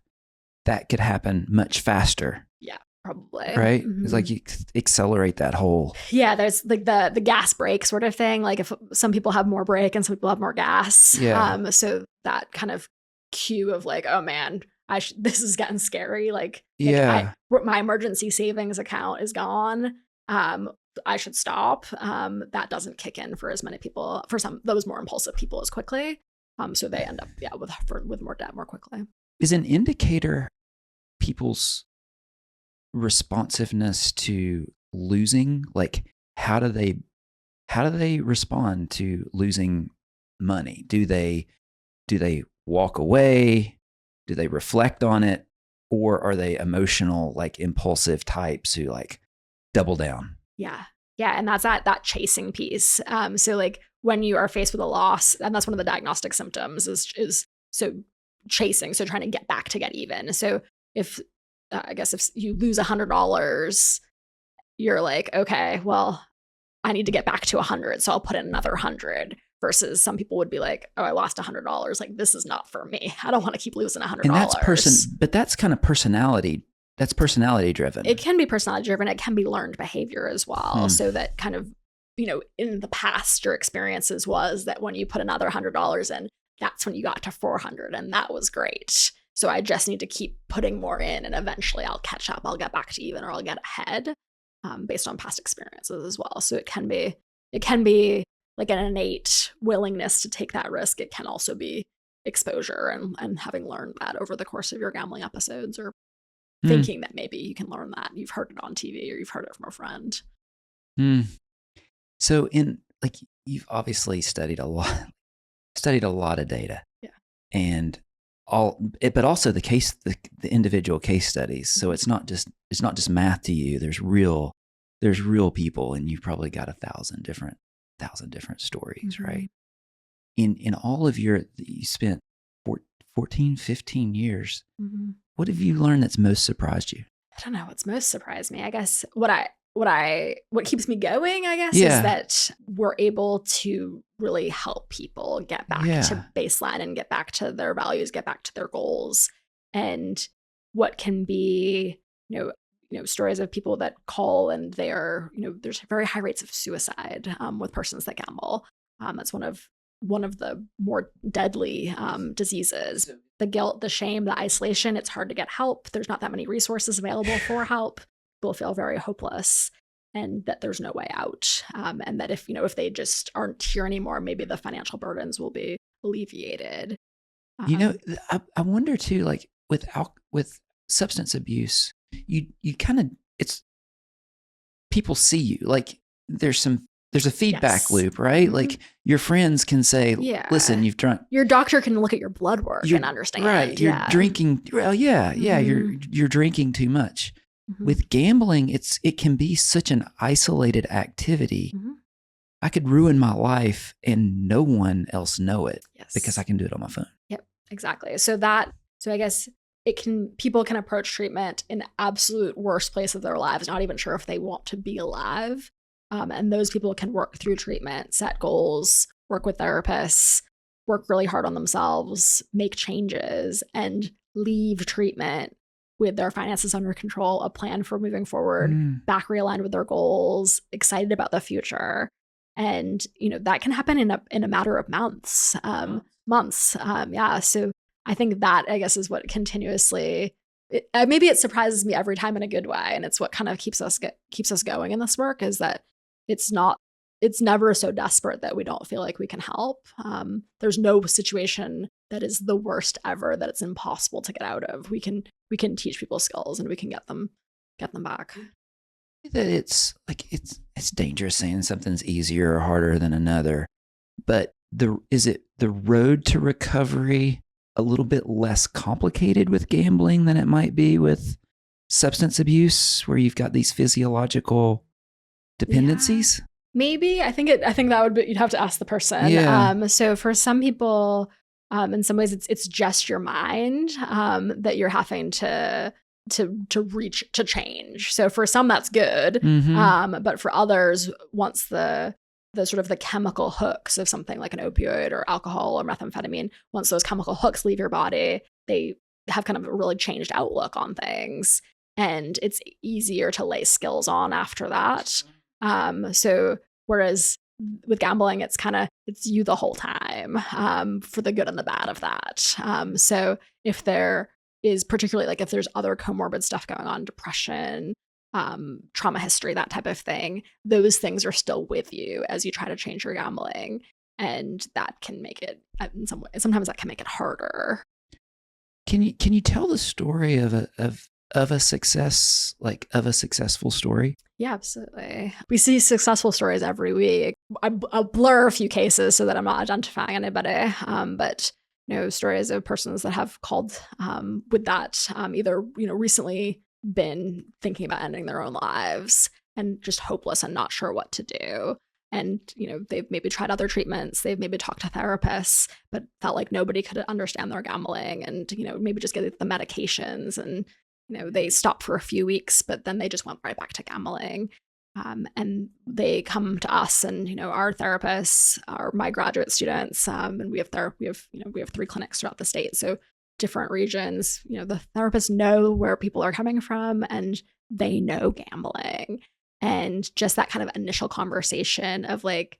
that could happen much faster. Yeah, probably. Right? Mm-hmm. It's like you accelerate that whole. Yeah, there's like the gas brake sort of thing. Like if some people have more brake and some people have more gas. Yeah. So that kind of cue of like, oh man, this is getting scary. Like my emergency savings account is gone. I should stop. That doesn't kick in for as many people, for some those more impulsive people as quickly. So they end up with more debt more quickly. Is an indicator people's responsiveness to losing? Like how do they respond to losing money? Do they walk away? Do they reflect on it? Or are they emotional, like impulsive types who like double down? Yeah. And that's that chasing piece. So like when you are faced with a loss, and that's one of the diagnostic symptoms is so chasing. So trying to get back to get even. So if you lose $100, you're like, okay, well, I need to get back to 100. So I'll put in another 100 versus some people would be like, oh, I lost $100. Like, this is not for me. I don't want to keep losing $100. And but that's kind of personality. That's personality driven. It can be personality driven. It can be learned behavior as well. So that kind of, in the past, your experiences was that when you put another $100 in, that's when you got to 400. And that was great. So I just need to keep putting more in and eventually I'll catch up. I'll get back to even or I'll get ahead based on past experiences as well. So it can be like an innate willingness to take that risk. It can also be exposure and having learned that over the course of your gambling episodes or thinking that maybe you can learn that. You've heard it on TV or you've heard it from a friend. So you've obviously studied a lot of data. Yeah. And but also the individual case studies. So it's not just math to you. There's real people, and you've probably got 1,000 different stories, right? In all of you spent 14, 15 years. What have you learned that's most surprised you? I don't know what's most surprised me. I guess what keeps me going, I guess, is that we're able to really help people get back to baseline and get back to their values, get back to their goals. And what can be, stories of people that call and they are, there's very high rates of suicide with persons that gamble. That's one of the more deadly diseases. The guilt, the shame, the isolation, it's hard to get help. There's not that many resources available for help. People feel very hopeless and that there's no way out. And that if they just aren't here anymore, maybe the financial burdens will be alleviated. I wonder too, like with substance abuse, you kind of, it's people see you, like there's a feedback loop, right? Like your friends can say, listen, you've drunk. Your doctor can look at your blood work and understand. Right. You're drinking. Well, you're drinking too much. With gambling, it can be such an isolated activity. I could ruin my life and no one else know it because I can do it on my phone. Yep, exactly. So I guess people can approach treatment in the absolute worst place of their lives, not even sure if they want to be alive. And those people can work through treatment, set goals, work with therapists, work really hard on themselves, make changes, and leave treatment with their finances under control, a plan for moving forward, back realigned with their goals, excited about the future. And, that can happen in a matter of months. So I think that, I guess, is what continuously, maybe it surprises me every time in a good way. And it's what kind of keeps us going in this work, is that it's not it's never so desperate that we don't feel like we can help. There's no situation that is the worst ever that it's impossible to get out of. We can teach people skills and we can get them back. That it's dangerous saying something's easier or harder than another, but is it the road to recovery a little bit less complicated with gambling than it might be with substance abuse, where you've got these physiological dependencies? Yeah, maybe. I think that would be, you'd have to ask the person. Yeah. So for some people, in some ways, it's just your mind that you're having to reach to change. So for some, that's good. But for others, once the sort of the chemical hooks of something like an opioid or alcohol or methamphetamine, once those chemical hooks leave your body, they have kind of a really changed outlook on things. And it's easier to lay skills on after that. So whereas with gambling, it's you the whole time, for the good and the bad of that. So if there is particularly, like if there's other comorbid stuff going on, depression, trauma history, that type of thing, those things are still with you as you try to change your gambling. And that can make it, in some ways, sometimes that can make it harder. Can you tell the story of a successful story? Yeah, absolutely. We see successful stories every week. I'll blur a few cases so that I'm not identifying anybody. But stories of persons that have called with that, either recently been thinking about ending their own lives and just hopeless and not sure what to do. And, they've maybe tried other treatments, they've maybe talked to therapists, but felt like nobody could understand their gambling and, maybe just get the medications and, they stopped for a few weeks, but then they just went right back to gambling. And they come to us and, our therapists are my graduate students. And we have 3 clinics throughout the state. So different regions, the therapists know where people are coming from and they know gambling. And just that kind of initial conversation of like,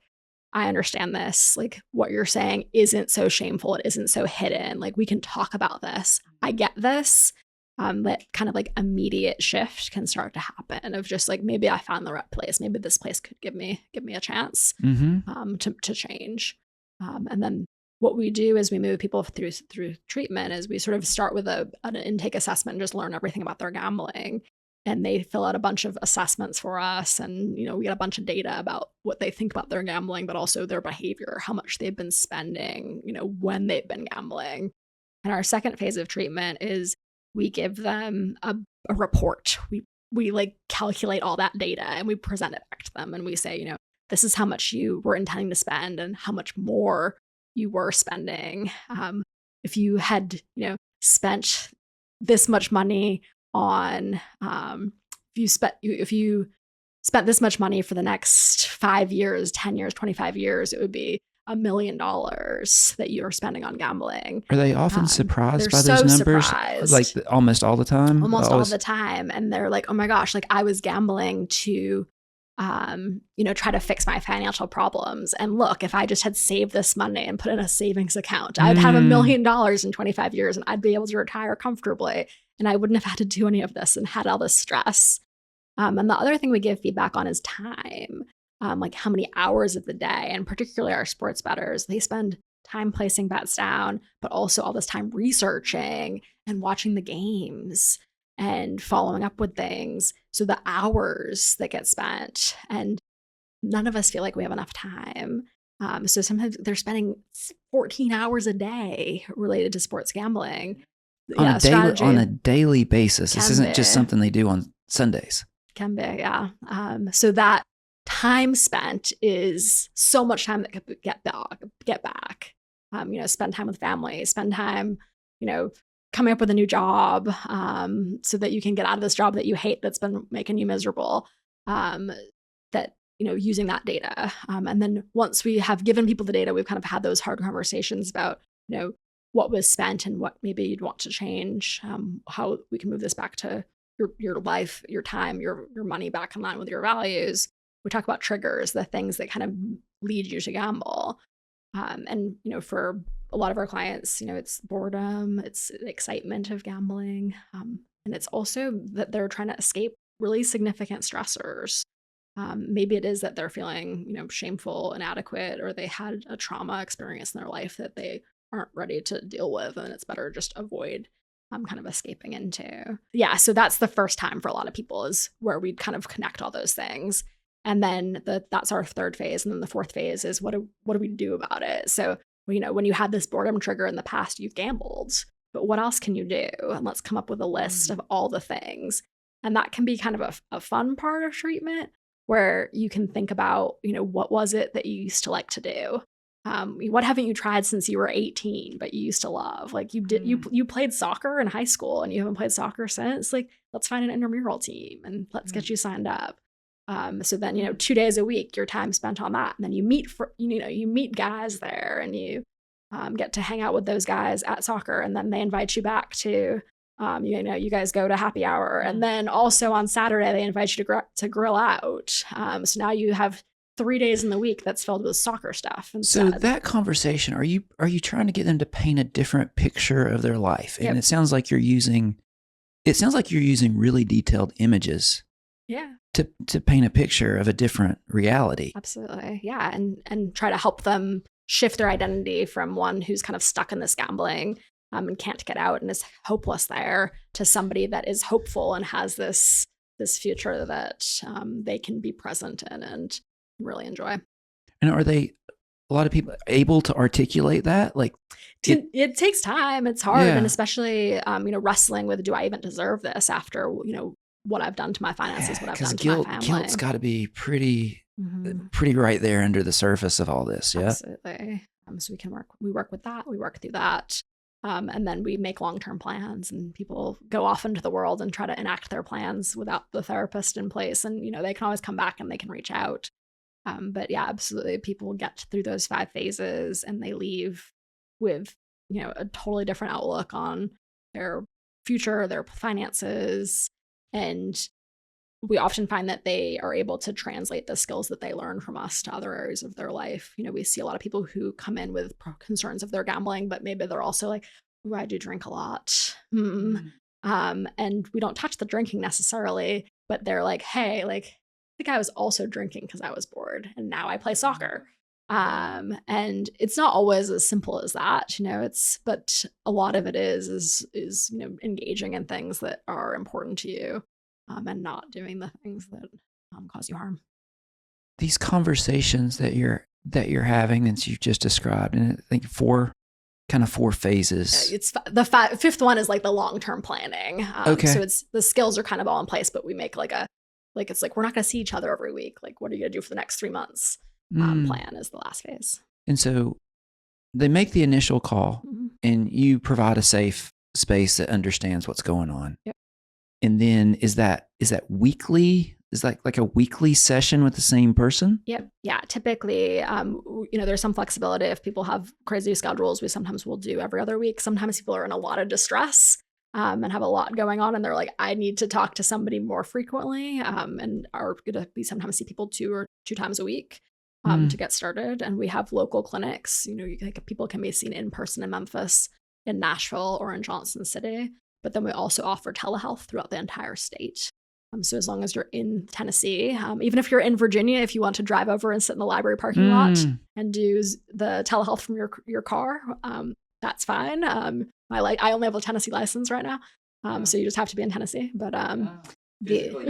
I understand this, like what you're saying isn't so shameful. It isn't so hidden. Like we can talk about this. I get this. That kind of like immediate shift can start to happen of just like, maybe I found the right place. Maybe this place could give me a chance to change. And then what we do is we move people through treatment is we sort of start with an intake assessment and just learn everything about their gambling. And they fill out a bunch of assessments for us. And, we get a bunch of data about what they think about their gambling, but also their behavior, how much they've been spending, when they've been gambling. And our second phase of treatment is we give them a report. We like calculate all that data and we present it back to them. And we say, this is how much you were intending to spend and how much more you were spending. If you had, spent this much money on, if you spent this much money for the next 5 years, 10 years, 25 years, it would be $1 million that you are spending on gambling. Are they often surprised by those numbers? Surprised. Like almost all the time? Almost all the time. And they're like, oh my gosh, like I was gambling to, try to fix my financial problems. And look, if I just had saved this money and put in a savings account, I'd have $1 million in 25 years and I'd be able to retire comfortably. And I wouldn't have had to do any of this and had all this stress. And the other thing we give feedback on is time. Like how many hours of the day, and particularly our sports bettors, they spend time placing bets down, but also all this time researching and watching the games and following up with things. So the hours that get spent, and none of us feel like we have enough time. So sometimes they're spending 14 hours a day related to sports gambling. On a daily basis. This isn't just something they do on Sundays. Can be, yeah. So that time spent is so much time that could get back. Spend time with family, spend time, coming up with a new job, so that you can get out of this job that you hate that's been making you miserable. Using that data. And then once we have given people the data, we've kind of had those hard conversations about, what was spent and what maybe you'd want to change, how we can move this back to your life, your time, your money back in line with your values. We talk about triggers, the things that kind of lead you to gamble. And, for a lot of our clients, it's boredom, it's the excitement of gambling. And it's also that they're trying to escape really significant stressors. Maybe it is that they're feeling, shameful, inadequate, or they had a trauma experience in their life that they aren't ready to deal with, and it's better just avoid kind of escaping into. Yeah, so that's the first time for a lot of people, is where we kind of connect all those things. And then that's our third phase. And then the fourth phase is what do we do about it? So, when you had this boredom trigger in the past, you've gambled, but what else can you do? And let's come up with a list of all the things. And that can be kind of a fun part of treatment, where you can think about, what was it that you used to like to do? What haven't you tried since you were 18, but you used to love? Like you played soccer in high school and you haven't played soccer since. Like, let's find an intramural team and let's get you signed up. So then, 2 days a week, your time spent on that. And then you meet guys there, and you get to hang out with those guys at soccer. And then they invite you back to, you guys go to happy hour. And then also on Saturday, they invite you to grill out. So now you have 3 days in the week that's filled with soccer stuff instead. So that conversation, are you trying to get them to paint a different picture of their life? And it sounds like you're using really detailed images. Yeah. To paint a picture of a different reality. Absolutely. Yeah. And try to help them shift their identity from one who's kind of stuck in this gambling and can't get out and is hopeless there, to somebody that is hopeful and has this future that they can be present in and really enjoy. And are a lot of people able to articulate that? Like, it takes time. It's hard. Yeah. And especially, wrestling with, do I even deserve this after, what I've done to my finances, what I've done to my family. Guilt's got to be pretty right there under the surface of all this. Yeah. Absolutely. So we work with that. We work through that. And then we make long-term plans, and people go off into the world and try to enact their plans without the therapist in place. And, they can always come back and they can reach out. But yeah, absolutely. People get through those 5 phases and they leave with, a totally different outlook on their future, their finances. And we often find that they are able to translate the skills that they learn from us to other areas of their life. We see a lot of people who come in with concerns of their gambling, but maybe they're also like, oh, I do drink a lot. And we don't touch the drinking necessarily, but they're like, hey, like, I think I was also drinking because I was bored, and now I play soccer. And it's not always as simple as that, but a lot of it is engaging in things that are important to you, and not doing the things that cause you harm. These conversations that you're having, and you've just described, and I think 4 phases. It's the fifth one is like the long-term planning. Okay. So it's the skills are kind of all in place, but we make it's like, we're not going to see each other every week. Like, what are you going to do for the next 3 months? Plan is the last phase. And so they make the initial call, and you provide a safe space that understands what's going on. Yep. And then is that weekly? Is that like a weekly session with the same person? Yep. Yeah. Typically, there's some flexibility. If people have crazy schedules, we sometimes will do every other week. Sometimes people are in a lot of distress and have a lot going on, and they're like, I need to talk to somebody more frequently, and are going to sometimes see people 2 times a week. To get started. And we have local clinics. People can be seen in person in Memphis, in Nashville, or in Johnson City. But then we also offer telehealth throughout the entire state. So as long as you're in Tennessee, even if you're in Virginia, if you want to drive over and sit in the library parking lot and do the telehealth from your car, that's fine. I only have a Tennessee license right now. So you just have to be in Tennessee. But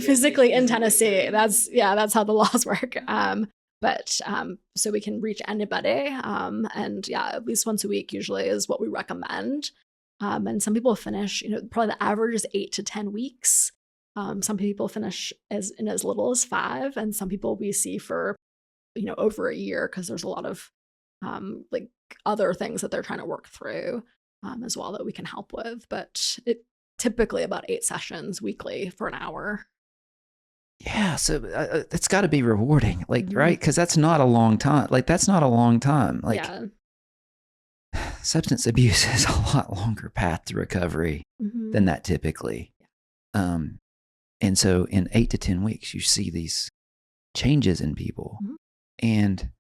physically in Tennessee, that's how the laws work. But so we can reach anybody. And yeah, at least once a week usually is what we recommend. And some people finish, probably the average is 8 to 10 weeks. Some people finish in as little as 5. And some people we see for, over a year, because there's a lot of other things that they're trying to work through as well that we can help with. But it typically about 8 sessions weekly for an hour. Yeah, so it's got to be rewarding, right? Because that's not a long time. That's not a long time. Substance abuse is a lot longer path to recovery than that typically. And so in 8 to 10 weeks, you see these changes in people, and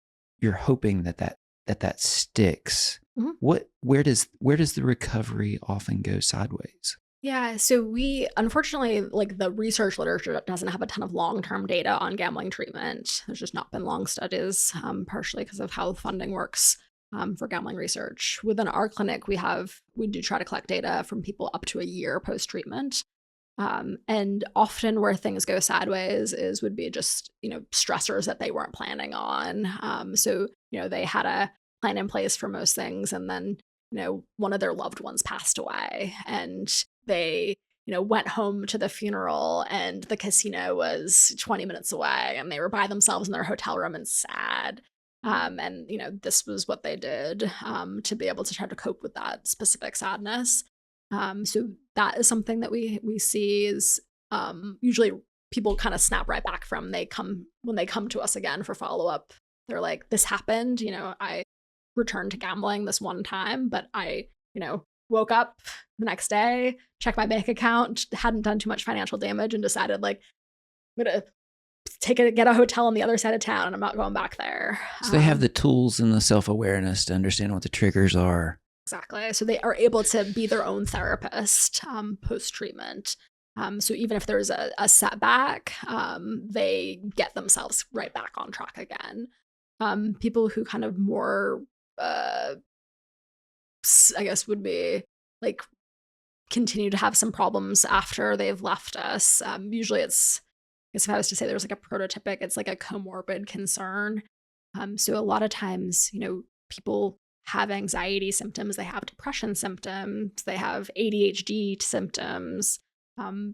you're hoping that sticks. Where does the recovery often go sideways? Yeah, so we unfortunately, like, the research literature doesn't have a ton of long-term data on gambling treatment. There's just not been long studies, partially because of how funding works for gambling research. Within our clinic, we do try to collect data from people up to a year post-treatment. And often where things go sideways would be just, stressors that they weren't planning on. So, they had a plan in place for most things, and then, one of their loved ones passed away, and they, went home to the funeral, and the casino was 20 minutes away, and they were by themselves in their hotel room and sad. And, this was what they did to be able to try to cope with that specific sadness. So that is something that we see is usually people kind of snap right back from. When they come to us again for follow-up, they're like, this happened, I returned to gambling this one time, but I, woke up the next day, checked my bank account, hadn't done too much financial damage, and decided, like, I'm going to get a hotel on the other side of town, and I'm not going back there. So they have the tools and the self-awareness to understand what the triggers are. Exactly. So they are able to be their own therapist post-treatment. So even if there's a setback, they get themselves right back on track again. People who kind of more, I guess, would be like continue to have some problems after they've left us. Usually it's, I guess if I was to say there's like a prototypic, it's like a comorbid concern. So a lot of times, people have anxiety symptoms, they have depression symptoms, they have ADHD symptoms,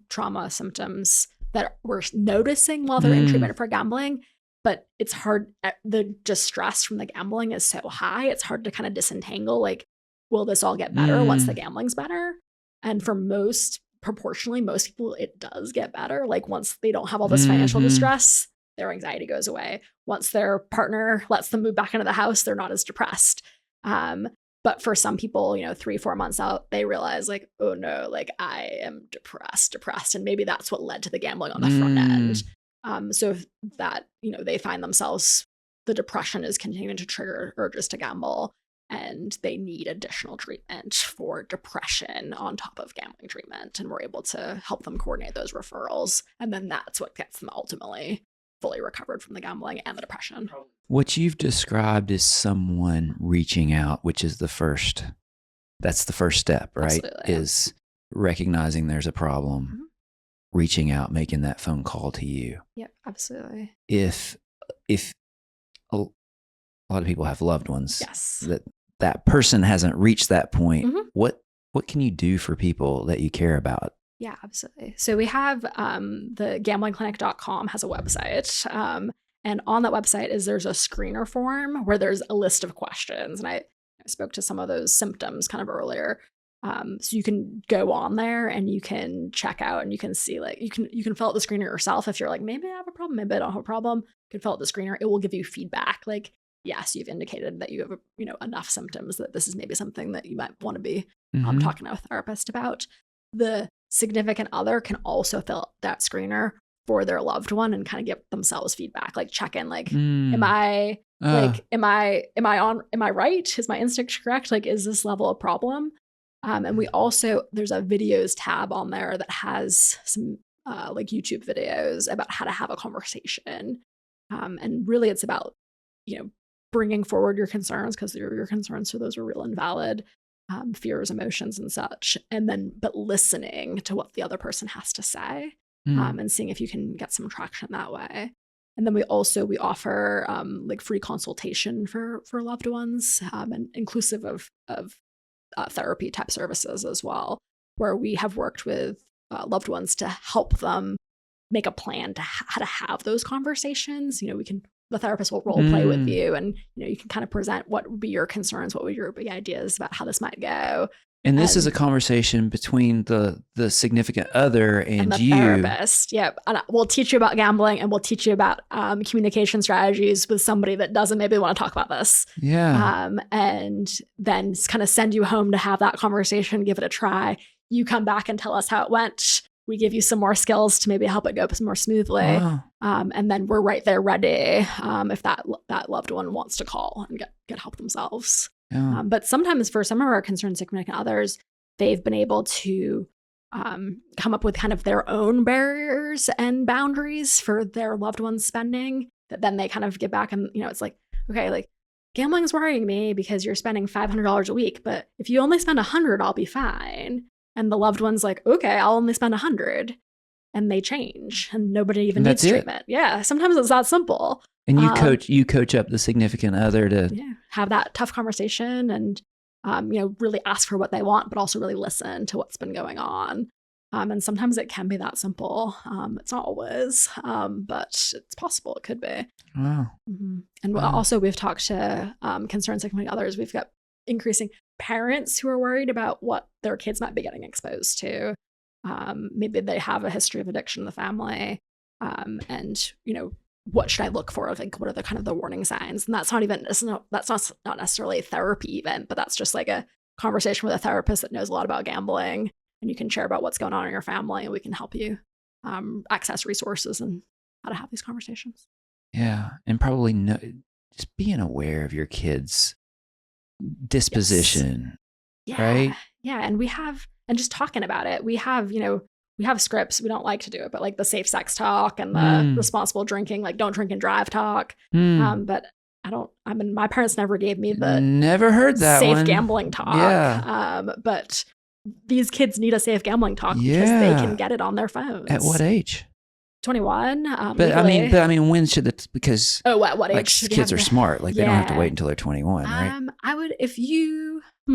trauma symptoms that we're noticing while they're in treatment for gambling. But it's hard, the distress from the gambling is so high, it's hard to kind of disentangle, like, will this all get better once the gambling's better? And for proportionally, most people, it does get better. Like, once they don't have all this financial distress, their anxiety goes away. Once their partner lets them move back into the house, they're not as depressed. But for some people, 3-4 months out, they realize, like, oh no, like, I am depressed. And maybe that's what led to the gambling on the front end. So if that, they find themselves, the depression is continuing to trigger urges to gamble, and they need additional treatment for depression on top of gambling treatment. And we're able to help them coordinate those referrals. And then that's what gets them ultimately fully recovered from the gambling and the depression. What you've described is someone reaching out, which is that's the first step, right? Absolutely. Is recognizing there's a problem, reaching out, making that phone call to you. Yep, absolutely. If a lot of people have loved ones, Yes, that person hasn't reached that point, what can you do for people that you care about? Yeah, absolutely. So we have the gamblingclinic.com has a website. And on that website there's a screener form where there's a list of questions. And I spoke to some of those symptoms kind of earlier. So you can go on there and you can check out and you can see, like, you can fill out the screener yourself. If you're like, maybe I have a problem, maybe I don't have a problem, you can fill out the screener. It will give you feedback. Like, yes, you've indicated that you have, enough symptoms that this is maybe something that you might want to be talking to a therapist about. The significant other can also fill out that screener for their loved one and kind of give themselves feedback, like check in, like, am I right? Is my instinct correct? Like, is this level a problem? And we also, there's a videos tab on there that has some like YouTube videos about how to have a conversation. And really it's about, bringing forward your concerns, because your concerns, so those are real and valid, fears, emotions and such. And then, but listening to what the other person has to say, and seeing if you can get some traction that way. And then we offer like free consultation for loved ones, and inclusive of therapy type services as well, where we have worked with loved ones to help them make a plan to how to have those conversations. The therapist will role play with you, and you can kind of present what would be your concerns, what would your big ideas about how this might go. And this is a conversation between the significant other and the you. Therapist. Yep. And we'll teach you about gambling, and we'll teach you about communication strategies with somebody that doesn't maybe want to talk about this. Yeah. And then kind of send you home to have that conversation, give it a try. You come back and tell us how it went. We give you some more skills to maybe help it go more smoothly. Wow. And then we're right there ready if that loved one wants to call and get help themselves. Yeah. But sometimes for some of our concerned significant others, they've been able to come up with kind of their own barriers and boundaries for their loved ones spending that then they kind of get back. And, it's like, okay, like gambling is worrying me because you're spending $500 a week, but if you only spend 100, I'll be fine. And the loved one's like, okay, I'll only spend 100. And they change and nobody even needs treatment. Yeah. Sometimes it's that simple. And you coach up the significant other to have that tough conversation and, really ask for what they want, but also really listen to what's been going on. And sometimes it can be that simple. It's not always, but it's possible. It could be. Wow. Mm-hmm. And also we've talked to concerned significant others. We've got increasing parents who are worried about what their kids might be getting exposed to. Maybe they have a history of addiction in the family. And, what should I look for? Like, what are the kind of the warning signs? And that's not necessarily a therapy even, but that's just like a conversation with a therapist that knows a lot about gambling, and you can share about what's going on in your family, and we can help you access resources and how to have these conversations. Yeah. And probably just being aware of your kids' disposition. Yes. Yeah. Right? Yeah. And just talking about it, we have scripts. We don't like to do it, but like the safe sex talk and the responsible drinking, like don't drink and drive talk. But my parents never gave me the never heard that safe gambling talk. Yeah. But these kids need a safe gambling talk because they can get it on their phones. At what age? 21. But I mean, when should it? Because at what age? Like kids are smart. Like they don't have to wait until they're 21, right? I would, if you, I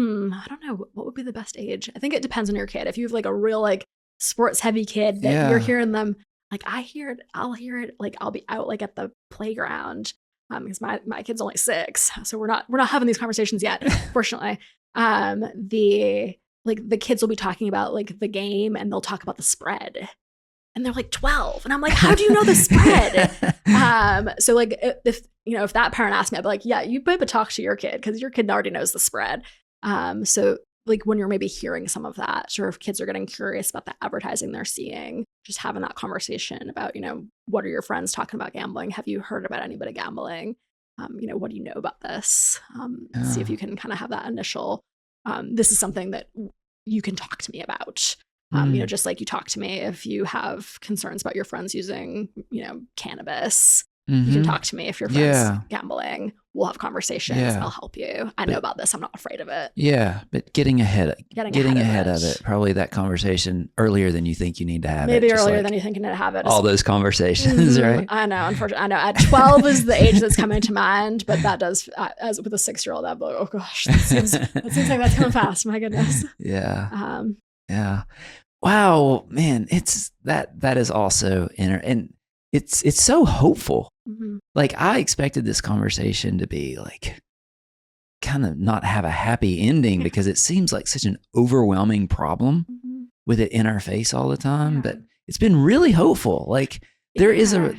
don't know, what would be the best age? I think it depends on your kid. If you have like a real like sports heavy kid that you're hearing them, like I'll hear it. Like I'll be out like at the playground because my kid's only 6, so we're not having these conversations yet, fortunately. The kids will be talking about like the game and they'll talk about the spread. And they're like 12. And I'm like, how do you know the spread? So like if that parent asked me, I'd be like, yeah, you better talk to your kid because your kid already knows the spread. So like when you're maybe hearing some of that, or if kids are getting curious about the advertising they're seeing, just having that conversation about, what are your friends talking about gambling? Have you heard about anybody gambling? What do you know about this? See if you can kind of have that initial, this is something that you can talk to me about. Just like you talk to me if you have concerns about your friends using, cannabis. You can talk to me if your friends gambling. We'll have conversations. I'll help you. I know about this. I'm not afraid of it. Yeah, but getting ahead of it. Probably that conversation earlier than you think you need to have Maybe it. Maybe earlier than you think you need to have it. All those conversations, right? I know. Unfortunately, I know. At 12 is the age that's coming to mind, but that does, as with a 6-year-old, I'd be like, oh gosh, that seems like that's coming fast. My goodness. Yeah. Yeah. Wow, man, it's that is also and it's so hopeful. Mm-hmm. Like I expected this conversation to be like kind of not have a happy ending because it seems like such an overwhelming problem with it in our face all the time. But it's been really hopeful. Like there's a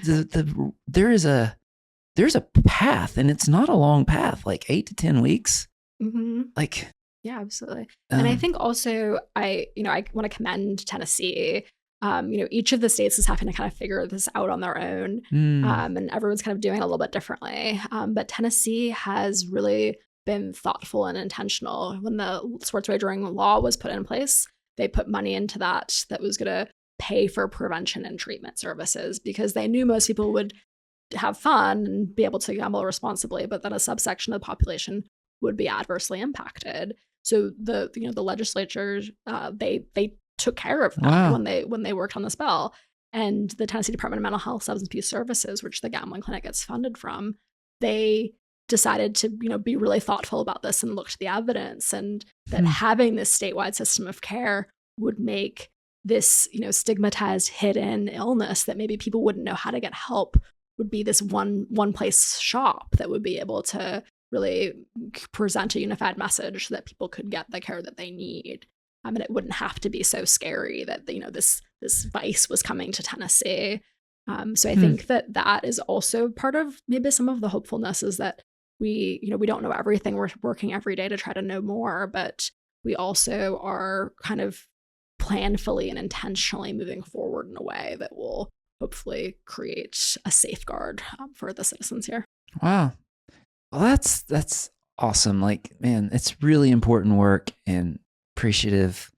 path, and it's not a long path, like 8 to 10 weeks. Like. Yeah, absolutely. And I think also I want to commend Tennessee. Each of the states is having to kind of figure this out on their own. And everyone's kind of doing it a little bit differently. But Tennessee has really been thoughtful and intentional. When the sports wagering law was put in place, they put money into that was going to pay for prevention and treatment services because they knew most people would have fun and be able to gamble responsibly, but then a subsection of the population would be adversely impacted. So the legislature, they took care of that when they worked on this bill. And the Tennessee Department of Mental Health Substance Abuse Services, which the gambling clinic gets funded from, they decided to be really thoughtful about this and look to the evidence, and that having this statewide system of care would make this stigmatized hidden illness that maybe people wouldn't know how to get help would be this one place shop that would be able to really present a unified message that people could get the care that they need. And it wouldn't have to be so scary that, this vice was coming to Tennessee. So I think that is also part of maybe some of the hopefulness is that we don't know everything. We're working every day to try to know more, but we also are kind of planfully and intentionally moving forward in a way that will hopefully create a safeguard for the citizens here. Wow. Well, that's awesome. Like, man, it's really important work, and appreciative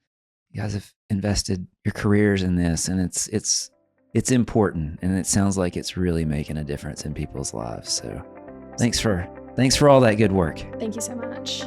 You guys have invested your careers in this, and it's important, and it sounds like it's really making a difference in people's lives. So thanks for all that good work. Thank you so much.